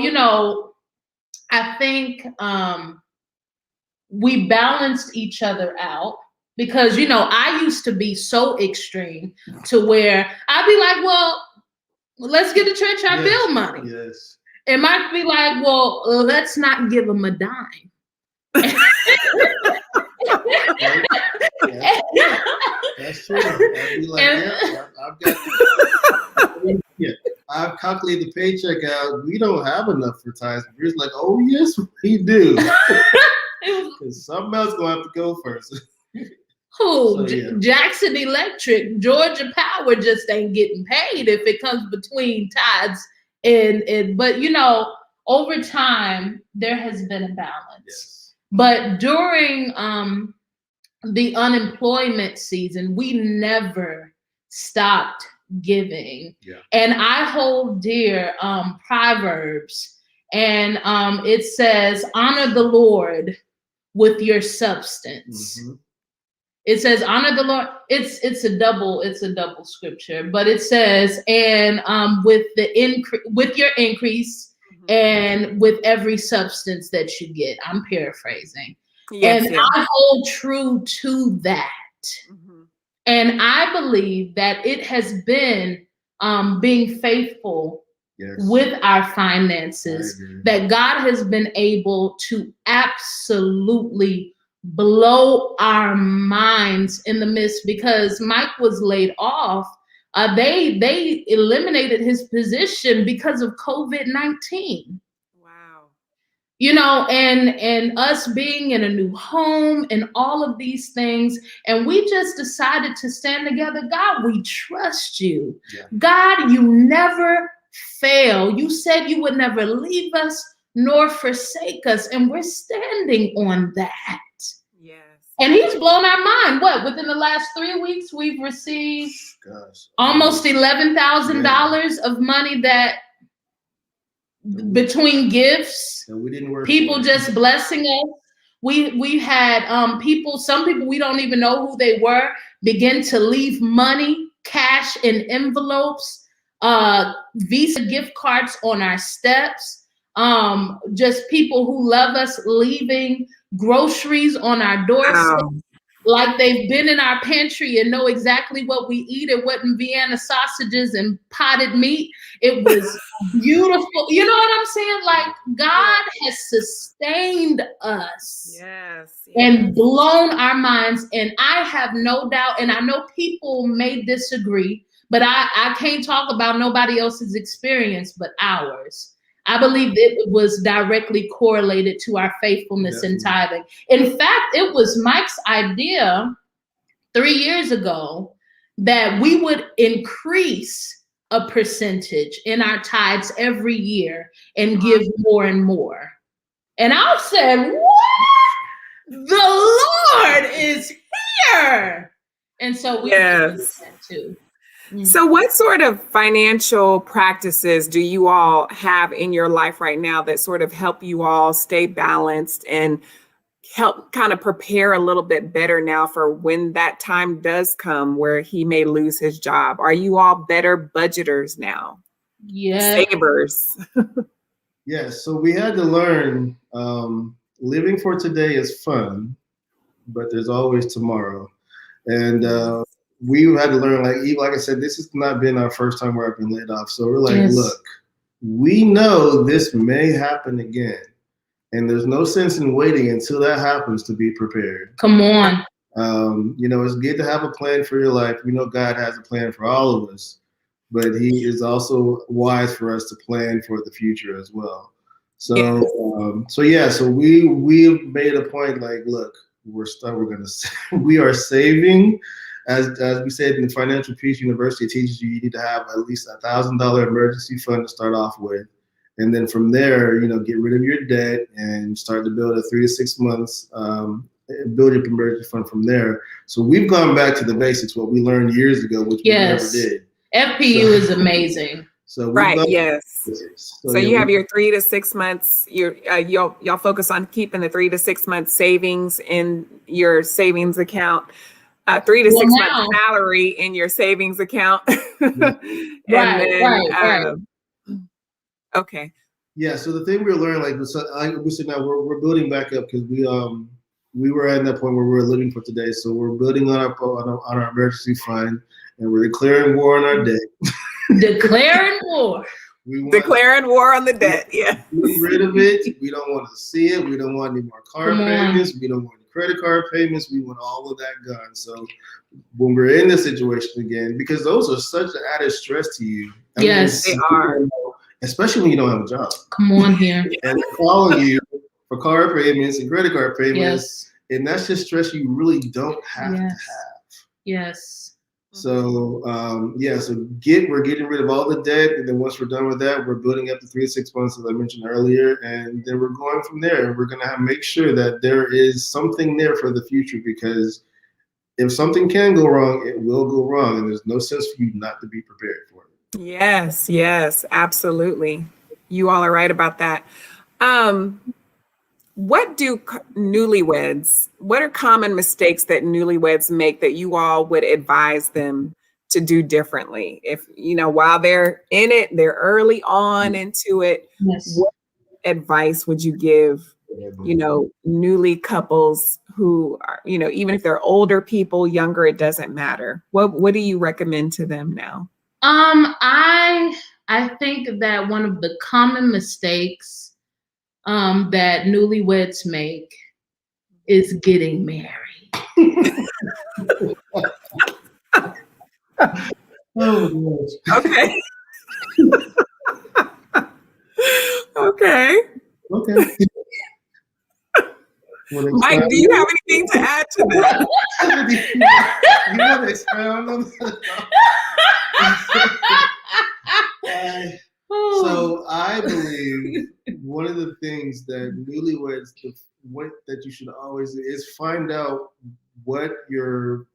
[SPEAKER 2] I think we balanced each other out. Because, I used to be so extreme to where I'd be like, well, let's get the church our bill money.
[SPEAKER 3] Yes.
[SPEAKER 2] And Mike be like, well, let's not give them a dime.
[SPEAKER 3] That's true. I'd be like, I've calculated the paycheck out. We don't have enough for tithes. We're like, oh, yes, we do. Because something else going to have to go first.
[SPEAKER 2] Jackson Electric, Georgia Power just ain't getting paid if it comes between tithes but over time there has been a balance. Yes. But during the unemployment season, we never stopped giving. Yeah. And I hold dear Proverbs, and it says, honor the Lord with your substance. Mm-hmm. It says, honor the Lord. It's a double scripture, but it says, and with your increase and with every substance that you get. I'm paraphrasing. Yes, and I hold true to that. Mm-hmm. And I believe that it has been being faithful with our finances, that God has been able to absolutely blow our minds in the midst. Because Mike was laid off, they eliminated his position because of COVID-19.
[SPEAKER 1] Wow.
[SPEAKER 2] And us being in a new home and all of these things, and we just decided to stand together. God, we trust you. Yeah. God, you never fail. You said you would never leave us nor forsake us, and we're standing on that.
[SPEAKER 1] Yes.
[SPEAKER 2] And he's blown our mind. Within the last 3 weeks, we've received almost $11,000 of money that between gifts,
[SPEAKER 3] we didn't work
[SPEAKER 2] people just blessing us. We had some people we don't even know who they were, begin to leave money, cash in envelopes, Visa gift cards on our steps. just people who love us leaving groceries on our doorstep.
[SPEAKER 1] Wow.
[SPEAKER 2] Like they've been in our pantry and know exactly what we eat. It wasn't Vienna sausages and potted meat. It was beautiful. You know what I'm saying? Like God has sustained us.
[SPEAKER 1] Yes.
[SPEAKER 2] And blown our minds. And I have no doubt, and I know people may disagree, but I can't talk about nobody else's experience but ours. I believe it was directly correlated to our faithfulness in tithing. In fact, it was Mike's idea 3 years ago that we would increase a percentage in our tithes every year and give more and more. And I said, what? The Lord is here. And so we do that too.
[SPEAKER 1] So what sort of financial practices do you all have in your life right now that sort of help you all stay balanced and help kind of prepare a little bit better now for when that time does come where he may lose his job? Are you all better budgeters now?
[SPEAKER 2] Yeah.
[SPEAKER 1] Savers.
[SPEAKER 3] Yes. So we had to learn living for today is fun, but there's always tomorrow. And we had to learn, like I said, this has not been our first time where I've been laid off. So we're like, look, we know this may happen again. And there's no sense in waiting until that happens to be prepared.
[SPEAKER 2] Come on.
[SPEAKER 3] It's good to have a plan for your life. We know God has a plan for all of us, but he is also wise for us to plan for the future as well. So, so we made a point, like, look, we are saving. As we said in the Financial Peace University, it teaches you need to have at least $1,000 emergency fund to start off with. And then from there, get rid of your debt and start to build a 3 to 6 months, build your emergency fund from there. So we've gone back to the basics, what we learned years ago, which we never did.
[SPEAKER 2] FPU is amazing.
[SPEAKER 3] So
[SPEAKER 1] So you have your 3 to 6 months. Y'all focus on keeping the 3 to 6 months savings in your savings account. 3 to 6 months salary in your savings account. Okay.
[SPEAKER 3] Yeah. So the thing we learned, we said, now we're building back up because we were at that point where we were living for today. So we're building on our emergency fund, and we're declaring war on our debt.
[SPEAKER 2] Declaring war.
[SPEAKER 1] Declaring war on the debt. Yeah.
[SPEAKER 3] Get rid of it. We don't want to see it. We don't want any more car payments. We don't want any credit card payments. We want all of that gone. So when we're in this situation again, because those are such an added stress to you.
[SPEAKER 2] They are.
[SPEAKER 3] Especially when you don't have a job.
[SPEAKER 2] Come on here.
[SPEAKER 3] And they're calling you for car payments and credit card payments. And that's just stress you really don't have to have.
[SPEAKER 2] Yes.
[SPEAKER 3] So we're getting rid of all the debt, and then once we're done with that, we're building up to 3 to 6 months, as I mentioned earlier, and then we're going from there. And we're gonna make sure that there is something there for the future, because if something can go wrong, it will go wrong, and there's no sense for you not to be prepared for it.
[SPEAKER 1] Yes, absolutely. You all are right about that. What are common mistakes that newlyweds make that you all would advise them to do differently? If, while they're in it, they're early on into it, what advice would you give, newly couples who are, even if they're older people, younger, it doesn't matter. What do you recommend to them now?
[SPEAKER 2] I think that one of the common mistakes that newlyweds make is getting married.
[SPEAKER 1] Okay. Okay. Mike, do you have anything to add to that?
[SPEAKER 3] You want to expound on that? So I believe one of the things that newlyweds, that you should always do is find out what your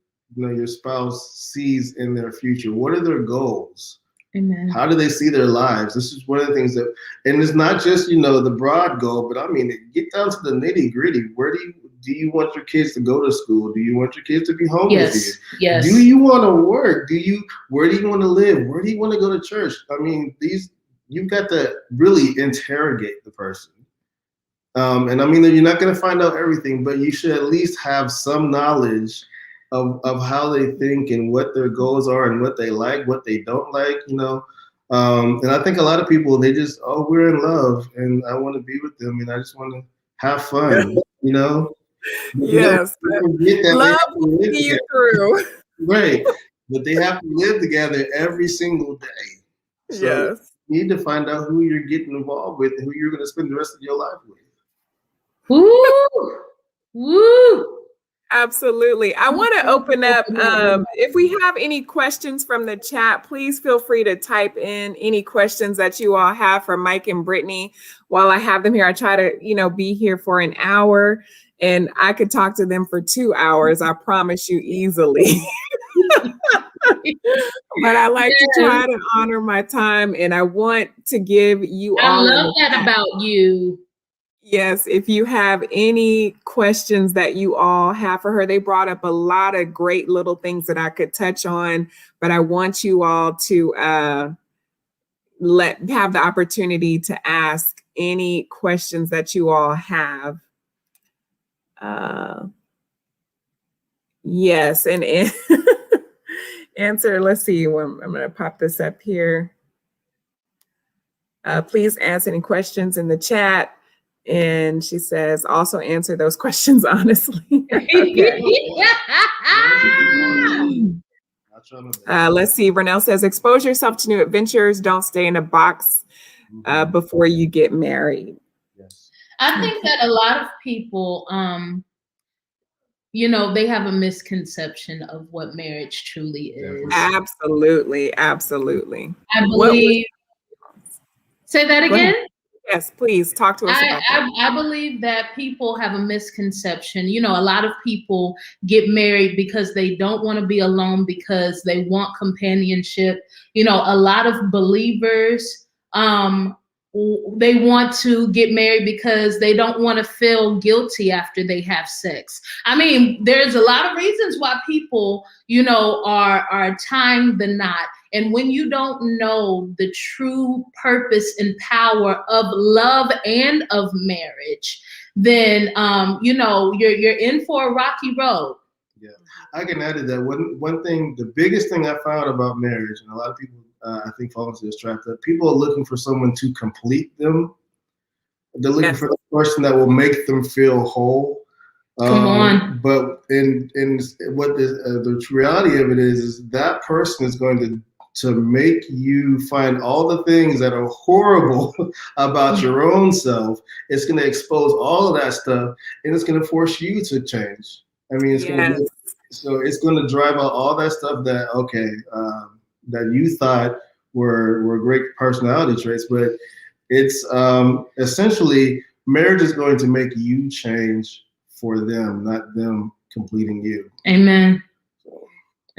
[SPEAKER 3] spouse sees in their future. What are their goals?
[SPEAKER 2] Amen.
[SPEAKER 3] How do they see their lives? This is one of the things that, and it's not just, the broad goal, but I mean, get down to the nitty gritty. Where do you want your kids to go to school? Do you want your kids to be home with you?
[SPEAKER 2] Yes.
[SPEAKER 3] Do you want to work? Where do you want to live? Where do you want to go to church? I mean, you've got to really interrogate the person. And I mean that you're not going to find out everything, but you should at least have some knowledge of how they think and what their goals are and what they like, what they don't like, you know. And I think a lot of people, they just, oh, we're in love and I want to be with them and I just want to have fun, you know.
[SPEAKER 1] Yes, love will see you through.
[SPEAKER 3] Right, but they have to live together every single day. So
[SPEAKER 1] yes,
[SPEAKER 3] you need to find out who you're getting involved with and who you're going to spend the rest of your life with.
[SPEAKER 2] Woo! Woo!
[SPEAKER 1] Absolutely. I want to open up. If we have any questions from the chat, please feel free to type in any questions that you all have for Mike and Brittany. While I have them here, I try to, be here for an hour, and I could talk to them for 2 hours. I promise you easily. But I like to try to honor my time, and I want to give you all.
[SPEAKER 2] I love that about you.
[SPEAKER 1] Yes, if you have any questions that you all have for her, they brought up a lot of great little things that I could touch on, but I want you all to have the opportunity to ask any questions that you all have. Yes, and answer, let's see, I'm going to pop this up here. Please answer any questions in the chat. And she says, also answer those questions honestly. Let's see. Renelle says, expose yourself to new adventures. Don't stay in a box before you get married.
[SPEAKER 3] Yes.
[SPEAKER 2] I think that a lot of people, they have a misconception of what marriage truly is.
[SPEAKER 1] Absolutely. Absolutely.
[SPEAKER 2] I believe. Say that again?
[SPEAKER 1] Yes, please talk to us about that.
[SPEAKER 2] I believe that people have a misconception. A lot of people get married because they don't want to be alone, because they want companionship. A lot of believers, they want to get married because they don't want to feel guilty after they have sex. I mean, there's a lot of reasons why people, are tying the knot. And when you don't know the true purpose and power of love and of marriage, then you're in for a rocky road.
[SPEAKER 3] Yeah, I can add to that. One thing, the biggest thing I found about marriage, and a lot of people I think fall into this trap, that people are looking for someone to complete them. They're looking for the person that will make them feel whole.
[SPEAKER 2] Come on.
[SPEAKER 3] But in what the reality of it is that person is going to make you find all the things that are horrible about your own self. It's going to expose all of that stuff, and it's going to force you to change. I mean, it's going to drive out all that stuff that that you thought were great personality traits, but it's essentially marriage is going to make you change for them, not them completing you.
[SPEAKER 2] Amen.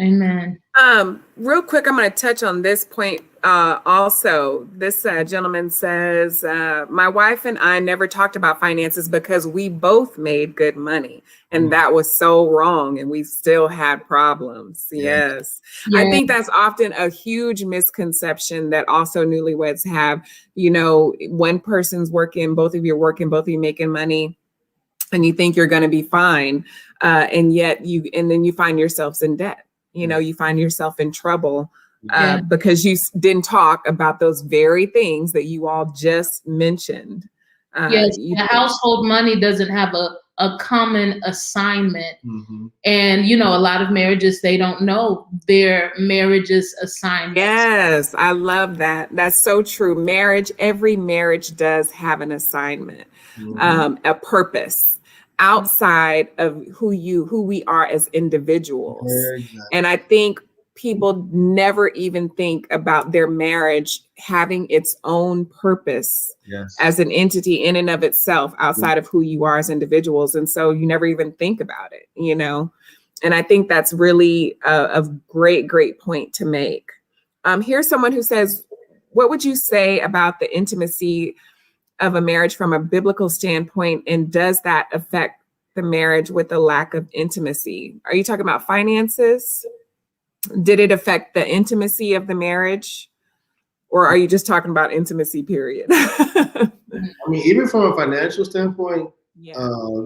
[SPEAKER 2] Amen.
[SPEAKER 1] Real quick, I'm going to touch on this point also. This gentleman says, my wife and I never talked about finances because we both made good money, and that was so wrong, and we still had problems. Yes. I think that's often a huge misconception that also newlyweds have. One person's working, both of you are working, both of you making money, and you think you're going to be fine, and then you find yourselves in debt. You find yourself in trouble because you didn't talk about those very things that you all just mentioned.
[SPEAKER 2] Yes, the household money doesn't have a common assignment. Mm-hmm. And, a lot of marriages, they don't know their marriage's assignment.
[SPEAKER 1] Yes, I love that. That's so true. Every marriage does have an assignment, a purpose outside of who we are as individuals. Exactly. And I think people never even think about their marriage having its own purpose as an entity in and of itself outside of who you are as individuals. And so you never even think about it, and I think that's really a great point to make. Here's someone who says, what would you say about the intimacy of a marriage from a biblical standpoint, and does that affect the marriage with the lack of intimacy? Are you talking about finances? Did it affect the intimacy of the marriage? Or are you just talking about intimacy, period?
[SPEAKER 3] I mean, even from a financial standpoint,
[SPEAKER 1] Yeah.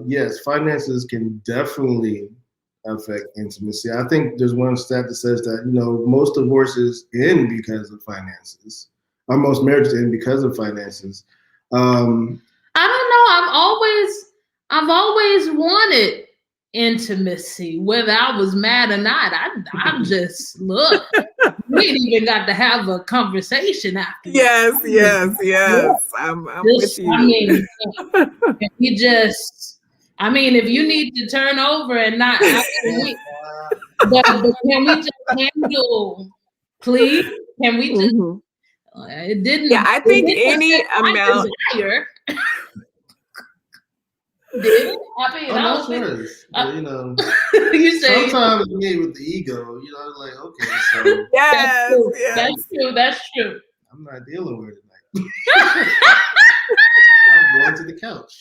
[SPEAKER 3] yes, finances can definitely affect intimacy. I think there's one stat that says that, most divorces end because of finances. Or most marriages end because of finances.
[SPEAKER 2] I don't know. I've always wanted intimacy, whether I was mad or not. I'm just look. We ain't even got to have a conversation after.
[SPEAKER 1] Yes. I'm with you.
[SPEAKER 2] I mean, if you need to turn over and not, but can we just handle, please? Can we just? It didn't.
[SPEAKER 1] Yeah, I think any amount.
[SPEAKER 2] Did it? I mean,
[SPEAKER 3] not sure.
[SPEAKER 2] You say
[SPEAKER 3] sometimes me with the ego, like, okay, so
[SPEAKER 1] yes,
[SPEAKER 2] that's true.
[SPEAKER 3] I'm not dealing with it tonight. I'm going to the couch.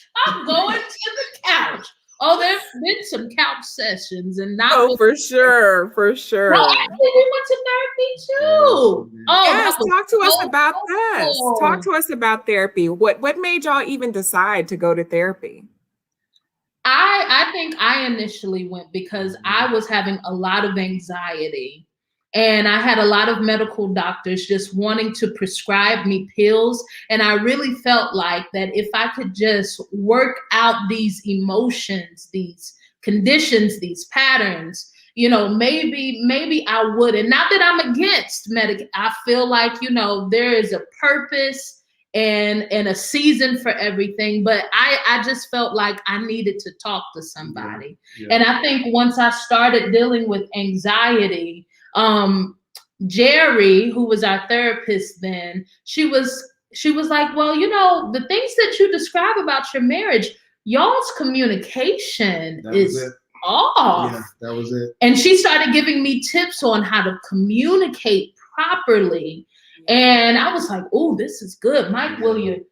[SPEAKER 2] Oh, there's been some couch sessions and not.
[SPEAKER 1] Oh, for sure.
[SPEAKER 2] No, actually, we went to therapy too.
[SPEAKER 1] Yes, talk to us about that. Talk to us about therapy. What made y'all even decide to go to therapy?
[SPEAKER 2] I think I initially went because I was having a lot of anxiety. And I had a lot of medical doctors just wanting to prescribe me pills. And I really felt like that if I could just work out these emotions, these conditions, these patterns, maybe I would. And not that I'm against medic. I feel like, there is a purpose and a season for everything. But I just felt like I needed to talk to somebody. Yeah. And I think once I started dealing with anxiety, Jerry, who was our therapist then, she was like, well, the things that you describe about your marriage, y'all's communication is off.
[SPEAKER 3] Yeah, that was it.
[SPEAKER 2] And she started giving me tips on how to communicate properly. And I was like, oh, this is good. Mike, will you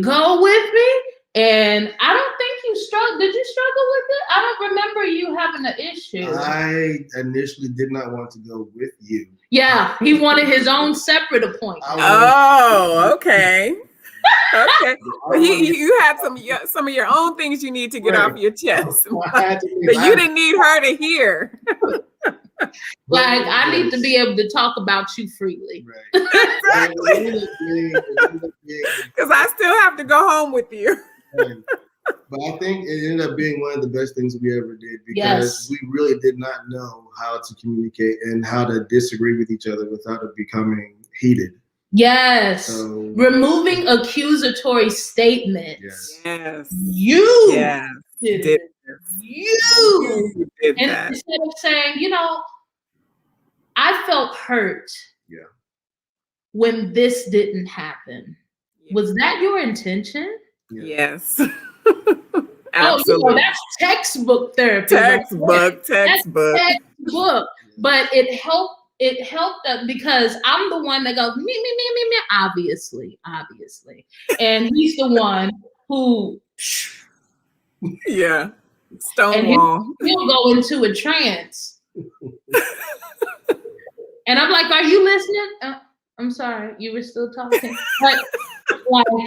[SPEAKER 2] go with me? And I don't think you struggled. Did you struggle with it? I don't remember you having an issue.
[SPEAKER 3] I initially did not want to go with you.
[SPEAKER 2] Yeah, he wanted his own separate appointment.
[SPEAKER 1] Oh, okay. Okay. Well, you had some of your own things you need to get off your chest. But you didn't need her to hear.
[SPEAKER 2] Like, I need to be able to talk about you freely.
[SPEAKER 3] Right.
[SPEAKER 1] Exactly. Because I still have to go home with you.
[SPEAKER 3] Right. But I think it ended up being one of the best things we ever did because we really did not know how to communicate and how to disagree with each other without it becoming heated.
[SPEAKER 2] Yes. So, removing accusatory statements.
[SPEAKER 1] Yes.
[SPEAKER 2] You
[SPEAKER 1] did
[SPEAKER 2] it.
[SPEAKER 1] You did
[SPEAKER 2] and
[SPEAKER 1] that.
[SPEAKER 2] Instead of saying, I felt hurt when this didn't happen. Yeah. Was that your intention?
[SPEAKER 1] Yes. Absolutely.
[SPEAKER 2] That's textbook therapy.
[SPEAKER 1] Textbook.
[SPEAKER 2] But it helped us because I'm the one that goes, me, obviously. And he's the one who
[SPEAKER 1] stonewall.
[SPEAKER 2] He'll go into a trance. And I'm like, are you listening? I'm sorry, you were still talking. But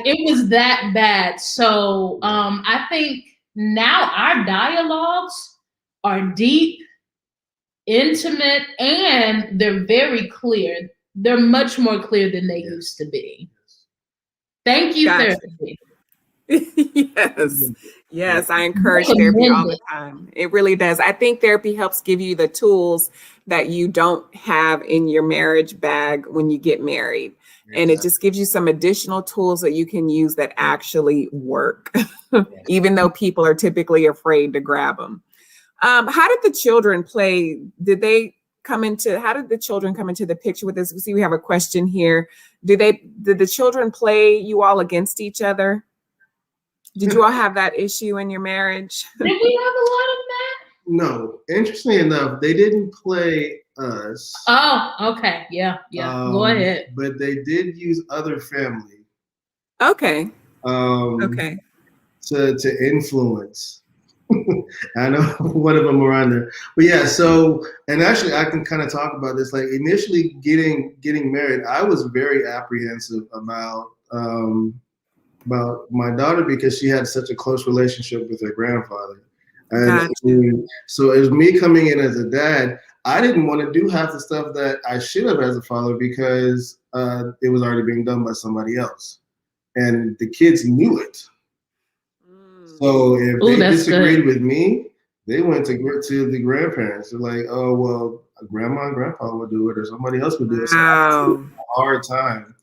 [SPEAKER 2] it was that bad. So I think now our dialogues are deep, intimate, and they're very clear. They're much more clear than they used to be. Thank you, therapy.
[SPEAKER 1] Yes, I encourage therapy all the time. It really does. I think therapy helps give you the tools that you don't have in your marriage bag when you get married. And it just gives you some additional tools that you can use that actually work, even though people are typically afraid to grab them. How did the children play? How did the children come into the picture with this? We see we have a question here. Did the children play you all against each other? Did you all have that issue in your marriage?
[SPEAKER 2] Did we have a lot of that?
[SPEAKER 3] No. Interestingly enough, they didn't play us.
[SPEAKER 2] Oh, okay. Yeah. Go ahead.
[SPEAKER 3] But they did use other family.
[SPEAKER 1] Okay.
[SPEAKER 3] To influence I know one of them around there. But yeah, so, and actually I can kind of talk about this. Like initially getting married, I was very apprehensive about my daughter because she had such a close relationship with her grandfather. And so it was me coming in as a dad. I didn't want to do half the stuff that I should have as a father because it was already being done by somebody else. And the kids knew it. So if they disagreed with me, they went to the grandparents. They're like, oh, well, grandma and grandpa would do it or somebody else would do it. So I had a hard time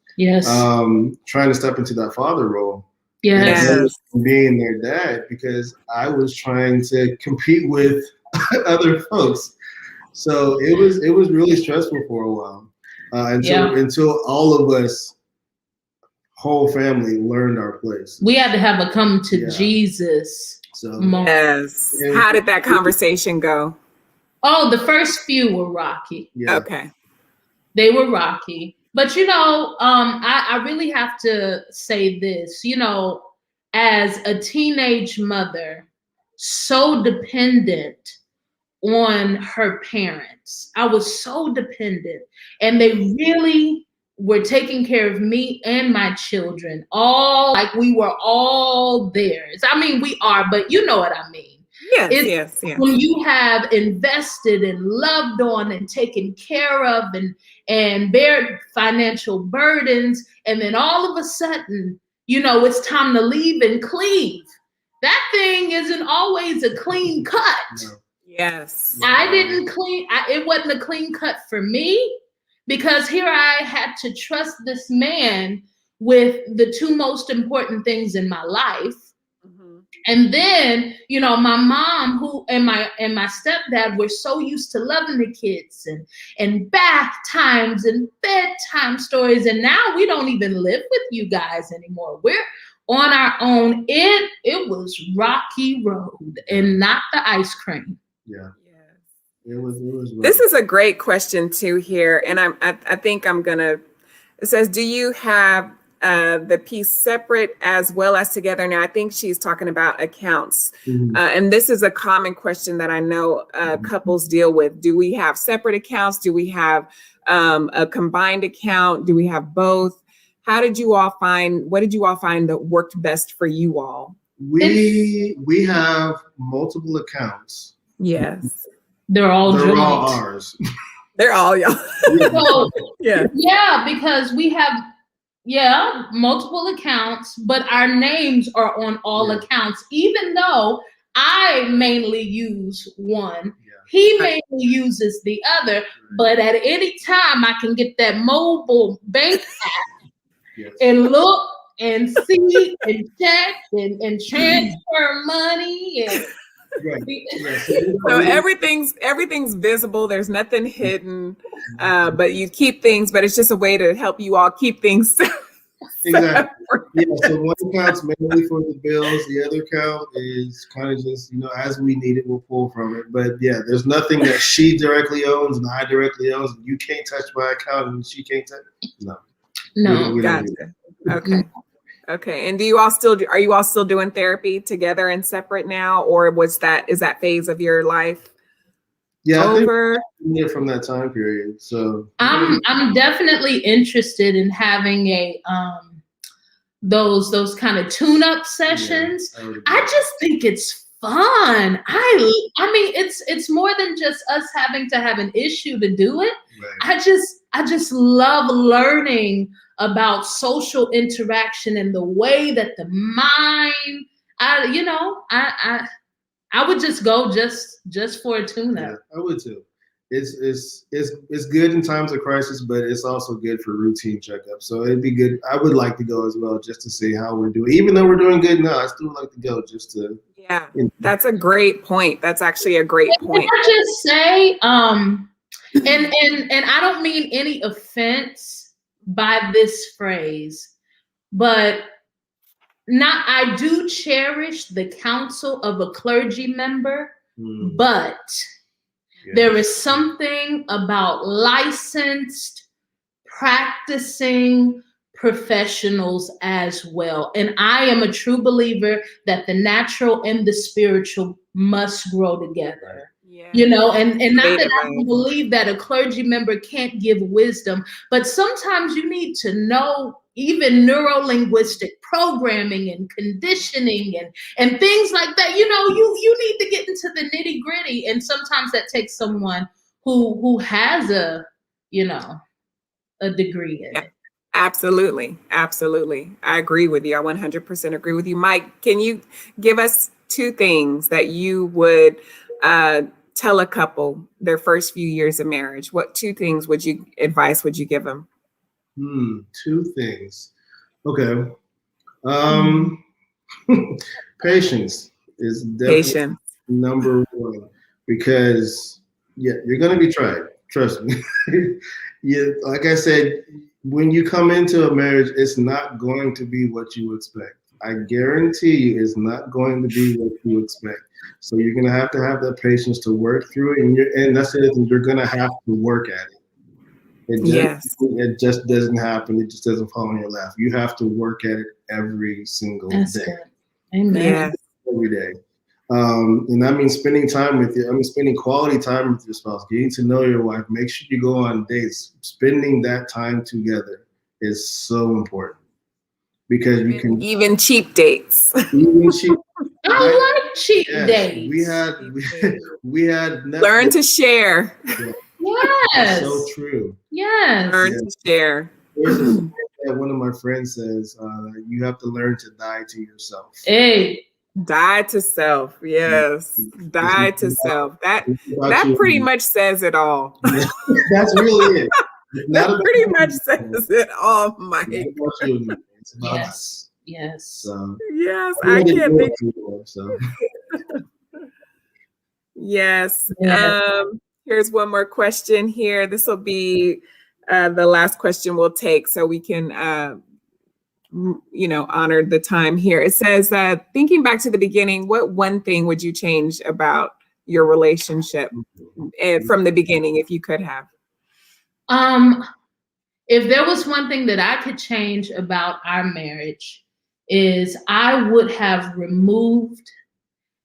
[SPEAKER 3] trying to step into that father role.
[SPEAKER 1] Yes.
[SPEAKER 3] Being their dad because I was trying to compete with other folks. So it was really stressful for a while until all of us, whole family, learned our place.
[SPEAKER 2] We had to have a come to Jesus moment.
[SPEAKER 1] Yes. How did that conversation go?
[SPEAKER 2] Oh, the first few were rocky.
[SPEAKER 3] Yeah.
[SPEAKER 1] Okay.
[SPEAKER 2] They were rocky. But, you know, I really have to say this, you know, as a teenage mother, so dependent on her parents. I was so dependent. And they really were taking care of me and my children. All like we were all theirs. I mean, we are, but you know what I mean.
[SPEAKER 1] Yes.
[SPEAKER 2] When you have invested and loved on and taken care of and bear financial burdens, and then all of a sudden, you know, it's time to leave and cleave. That thing isn't always a clean cut.
[SPEAKER 3] No.
[SPEAKER 1] Yes.
[SPEAKER 2] It wasn't a clean cut for me because here I had to trust this man with the two most important things in my life. And then, you know, my mom and my stepdad were so used to loving the kids and bath times and bedtime stories. And now we don't even live with you guys anymore. We're on our own. It was rocky road and not the ice cream.
[SPEAKER 3] Yeah. It was rough.
[SPEAKER 1] This is a great question too here. And I think it says, do you have the piece separate as well as together? Now, I think she's talking about accounts. And this is a common question that I know couples deal with. Do we have separate accounts? Do we have a combined account? Do we have both? What did you all find that worked best for you all?
[SPEAKER 3] We have multiple accounts.
[SPEAKER 1] Yes.
[SPEAKER 2] They're all
[SPEAKER 3] ours.
[SPEAKER 1] They're all y'all.
[SPEAKER 2] So,
[SPEAKER 1] yeah,
[SPEAKER 2] because we have multiple accounts, but our names are on all accounts, even though I mainly use one. He mainly uses the other, but at any time I can get that mobile bank app and look and see and check and transfer money and
[SPEAKER 1] so everything's visible. There's nothing hidden, but you keep things. But it's just a way to help you all keep things.
[SPEAKER 3] Exactly. So one account's mainly for the bills. The other account is kind of just, you know, as we need it, we'll pull from it. But there's nothing that she directly owns and I directly owns. You can't touch my account and she can't touch. No. We don't do that.
[SPEAKER 1] Okay. And are you all still doing therapy together and separate now, or is that phase of your life over?
[SPEAKER 3] I think from that time period. So
[SPEAKER 2] I'm definitely interested in having a those kind of tune-up sessions. I just think it's fun. I mean, it's more than just us having to have an issue to do it. Right. I just love learning about social interaction and the way that the mind. I would just go just for a tune-up.
[SPEAKER 3] Yeah, I would too. It's good in times of crisis, but it's also good for routine checkup. So it'd be good. I would like to go as well just to see how we're doing. Even though we're doing good now, I still would like to go just to.
[SPEAKER 1] Yeah, that's a great point. That's actually a great point.
[SPEAKER 2] Can I just say, and I don't mean any offense by this phrase, but I do cherish the counsel of a clergy member, but there is something about licensed, practicing, professionals as well. And I am a true believer that the natural and the spiritual must grow together.
[SPEAKER 1] Yeah.
[SPEAKER 2] You know, and not that I
[SPEAKER 1] Right.
[SPEAKER 2] don't believe that a clergy member can't give wisdom, but sometimes you need to know even neuro-linguistic programming and conditioning and things like that. You know, you need to get into the nitty-gritty, and sometimes that takes someone who has a, you know, a degree in it.
[SPEAKER 1] Absolutely. Absolutely. I agree with you. I 100% agree with you. Mike, can you give us 2 things that you would tell a couple their first few years of marriage? What 2 things advice would you give them?
[SPEAKER 3] 2 things. Okay. Patience is definitely number 1, because you're going to be tried. Trust me. Like I said, when you come into a marriage, it's not going to be what you expect. I guarantee you it's not going to be what you expect. So you're going to have that patience to work through it. And that's the other thing, you're going to have to work at it. It just doesn't happen. It just doesn't fall in your lap. You have to work at it every single day.
[SPEAKER 2] Good. Amen.
[SPEAKER 1] Yes.
[SPEAKER 3] Every day. And that means spending time with you. I mean, spending quality time with your spouse, getting to know your wife. Make sure you go on dates. Spending that time together is so important, because you can
[SPEAKER 1] even cheap dates.
[SPEAKER 3] Even cheap.
[SPEAKER 2] I like cheap dates.
[SPEAKER 3] We had Netflix.
[SPEAKER 1] Learn to share.
[SPEAKER 3] Yeah.
[SPEAKER 2] Yes.
[SPEAKER 3] So true.
[SPEAKER 2] Yes.
[SPEAKER 1] Learn to share.
[SPEAKER 3] There's a saying that one of my friends says, you have to learn to die to yourself.
[SPEAKER 2] Hey.
[SPEAKER 1] Die to self. Yes. Die to self. That pretty much says it all.
[SPEAKER 3] That's really it.
[SPEAKER 1] That pretty much says it all, Mike.
[SPEAKER 3] It's about
[SPEAKER 2] Yes.
[SPEAKER 3] us.
[SPEAKER 2] Yes.
[SPEAKER 3] So,
[SPEAKER 1] yes. I can't think.
[SPEAKER 3] So.
[SPEAKER 1] Yes.
[SPEAKER 2] Yeah.
[SPEAKER 1] Here's one more question here. This will be the last question we'll take, so we can honor the time here. It says, thinking back to the beginning, what one thing would you change about your relationship from the beginning, if you could have?
[SPEAKER 2] If there was one thing that I could change about our marriage, is I would have removed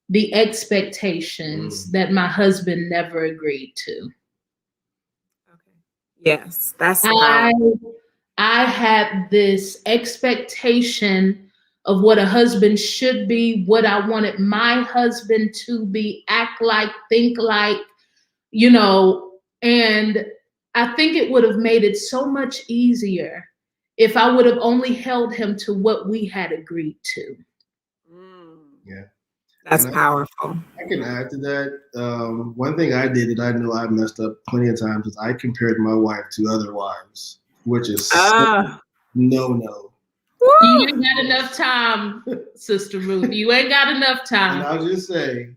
[SPEAKER 2] the expectations that my husband never agreed to.
[SPEAKER 1] Okay. Yes, that's
[SPEAKER 2] I had this expectation of what a husband should be, what I wanted my husband to be, act like, think like, and I think it would have made it so much easier if I would have only held him to what we had agreed to.
[SPEAKER 3] Yeah.
[SPEAKER 1] That's powerful.
[SPEAKER 3] I can add to that. One thing I did that I know I messed up plenty of times is I compared my wife to other wives, which is no.
[SPEAKER 2] You ain't got enough time, Sister Ruth. You ain't got enough time.
[SPEAKER 3] And I'll just say,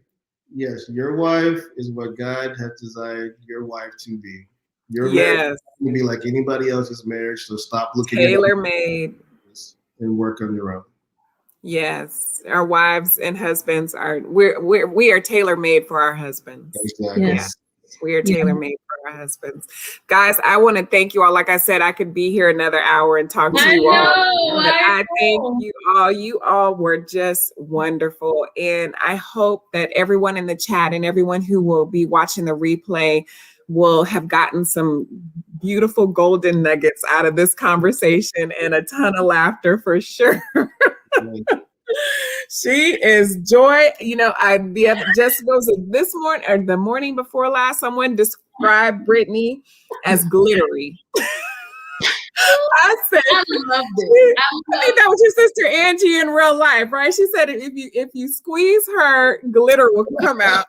[SPEAKER 3] yes, your wife is what God has desired your wife to be. Your marriage can be like anybody else's marriage, so stop looking
[SPEAKER 1] tailor-made
[SPEAKER 3] and work on your own.
[SPEAKER 1] Yes, our wives and husbands we are tailor-made for our husbands.
[SPEAKER 3] Exactly.
[SPEAKER 2] Yes.
[SPEAKER 1] We are tailor-made for our husbands. Guys, I want to thank you all. Like I said, I could be here another hour and talk to you all. But I thank you all. You all were just wonderful. And I hope that everyone in the chat and everyone who will be watching the replay will have gotten some beautiful golden nuggets out of this conversation and a ton of laughter for sure. She is joy. Just was this morning or the morning before last, someone described Brittany as glittery. I said,
[SPEAKER 2] I loved it.
[SPEAKER 1] I think that was your sister Angie in real life, right? She said if you squeeze her, glitter will come out.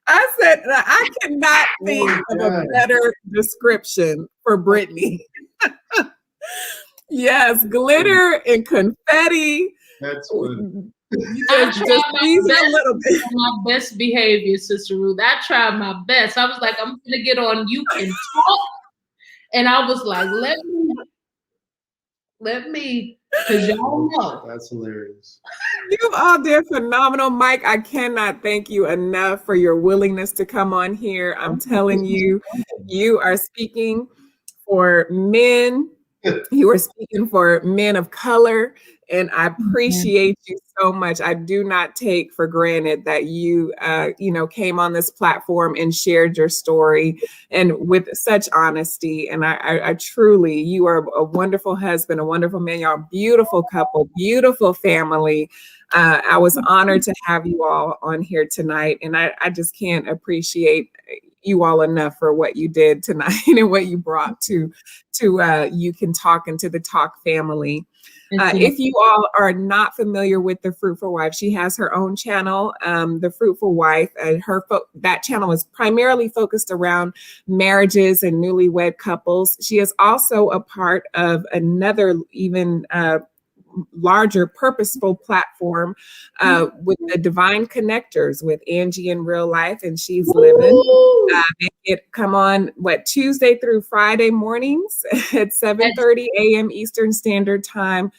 [SPEAKER 1] I said I cannot think of a better description for Brittany. Yes, glitter and confetti.
[SPEAKER 3] That's good.
[SPEAKER 1] Just squeeze it a little bit.
[SPEAKER 2] My best behavior, Sister Ruth. I tried my best. I was like, I'm gonna get on You Can Talk, and I was like, let me, because y'all know.
[SPEAKER 3] That's hilarious.
[SPEAKER 1] You all did phenomenal, Mike. I cannot thank you enough for your willingness to come on here. I'm telling you, you are speaking for men You are speaking for men of color, and I appreciate you so much. I do not take for granted that you, came on this platform and shared your story and with such honesty. And I truly, you are a wonderful husband, a wonderful man. Y'all, beautiful couple, beautiful family. I was honored to have you all on here tonight, and I just can't appreciate you all enough for what you did tonight and what you brought to You Can Talk and to the Talk family. If you all are not familiar with the Fruitful Wife, she has her own channel, the Fruitful Wife. That channel is primarily focused around marriages and newlywed couples. She is also a part of another even larger purposeful platform with the Divine Connectors with Angie in real life, and she's living. It come on Tuesday through Friday mornings at 7:30 a.m. Eastern Standard Time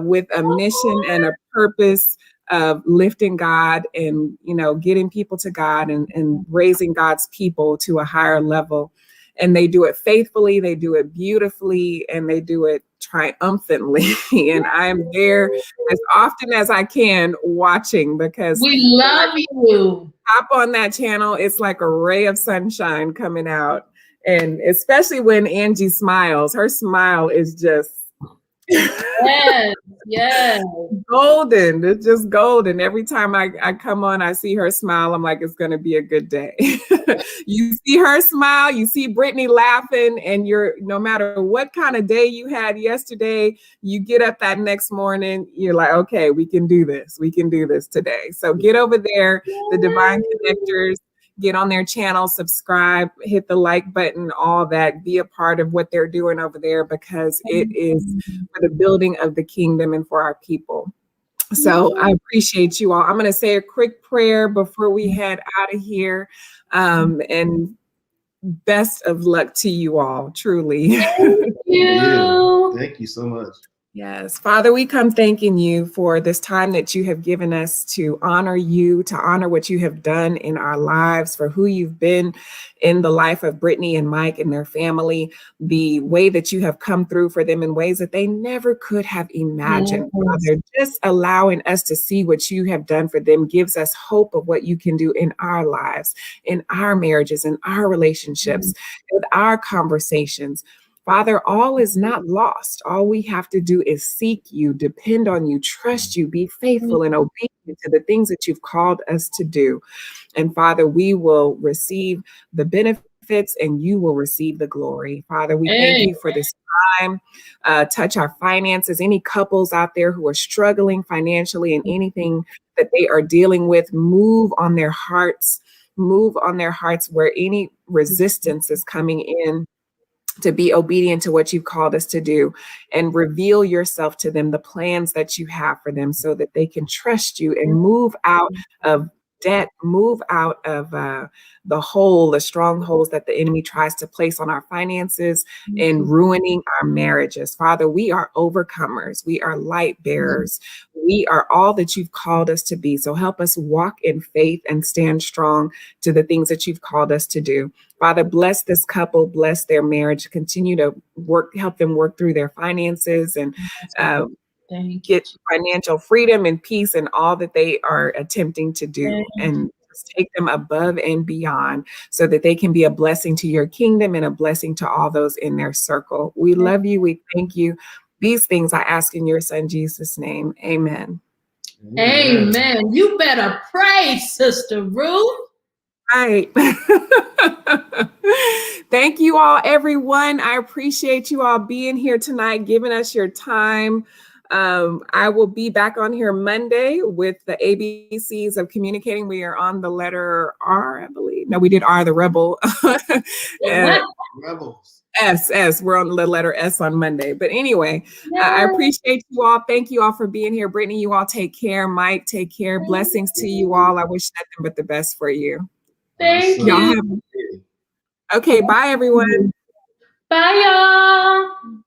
[SPEAKER 1] with a mission and a purpose of lifting God and getting people to God and raising God's people to a higher level. And they do it faithfully, they do it beautifully, and they do it triumphantly. And I'm there as often as I can watching, because
[SPEAKER 2] we love you.
[SPEAKER 1] Hop on that channel. It's like a ray of sunshine coming out. And especially when Angie smiles, her smile is just
[SPEAKER 2] yes.
[SPEAKER 1] golden. It's just golden. Every time I come on, I see her smile. I'm like, it's going to be a good day. You see her smile, you see Brittany laughing, and no matter what kind of day you had yesterday, you get up that next morning, you're like, okay, we can do this. We can do this today. So get over there, the Divine Connectors. Get on their channel, subscribe, hit the like button, all that. Be a part of what they're doing over there, because it is for the building of the kingdom and for our people. So I appreciate you all. I'm going to say a quick prayer before we head out of here. And best of luck to you all, truly.
[SPEAKER 2] Thank you.
[SPEAKER 3] Thank you so much.
[SPEAKER 1] Yes. Father, we come thanking you for this time that you have given us to honor you, to honor what you have done in our lives, for who you've been in the life of Brittany and Mike and their family, the way that you have come through for them in ways that they never could have imagined. Father, just allowing us to see what you have done for them gives us hope of what you can do in our lives, in our marriages, in our relationships, with our conversations. Father, all is not lost. All we have to do is seek you, depend on you, trust you, be faithful and obedient to the things that you've called us to do. And Father, we will receive the benefits and you will receive the glory. Father, we thank you for this time. Touch our finances. Any couples out there who are struggling financially and anything that they are dealing with, move on their hearts. Move on their hearts where any resistance is coming in, to be obedient to what you've called us to do, and reveal yourself to them, the plans that you have for them, so that they can trust you and move out of debt, move out of the strongholds that the enemy tries to place on our finances and ruining our marriages. Father, we are overcomers. We are light bearers. We are all that you've called us to be. So help us walk in faith and stand strong to the things that you've called us to do. Father, bless this couple, bless their marriage, continue to help them work through their finances and get financial freedom and peace and all that they are attempting to do, and just take them above and beyond so that they can be a blessing to your kingdom and a blessing to all those in their circle. We love you. We thank you. These things I ask in your son, Jesus' name. Amen.
[SPEAKER 2] Amen. You better pray, Sister Ruth.
[SPEAKER 1] Right. Thank you all, everyone. I appreciate you all being here tonight, giving us your time. I will be back on here Monday with the ABCs of communicating. We are on the letter R, I believe. No, we did R, the rebel.
[SPEAKER 3] Rebels.
[SPEAKER 1] S. We're on the letter S on Monday. But anyway, I appreciate you all. Thank you all for being here. Brittany, you all take care. Mike, take care. Blessings to you all. I wish nothing but the best for you.
[SPEAKER 2] Thank you.
[SPEAKER 1] Okay, bye, everyone.
[SPEAKER 2] Bye, y'all.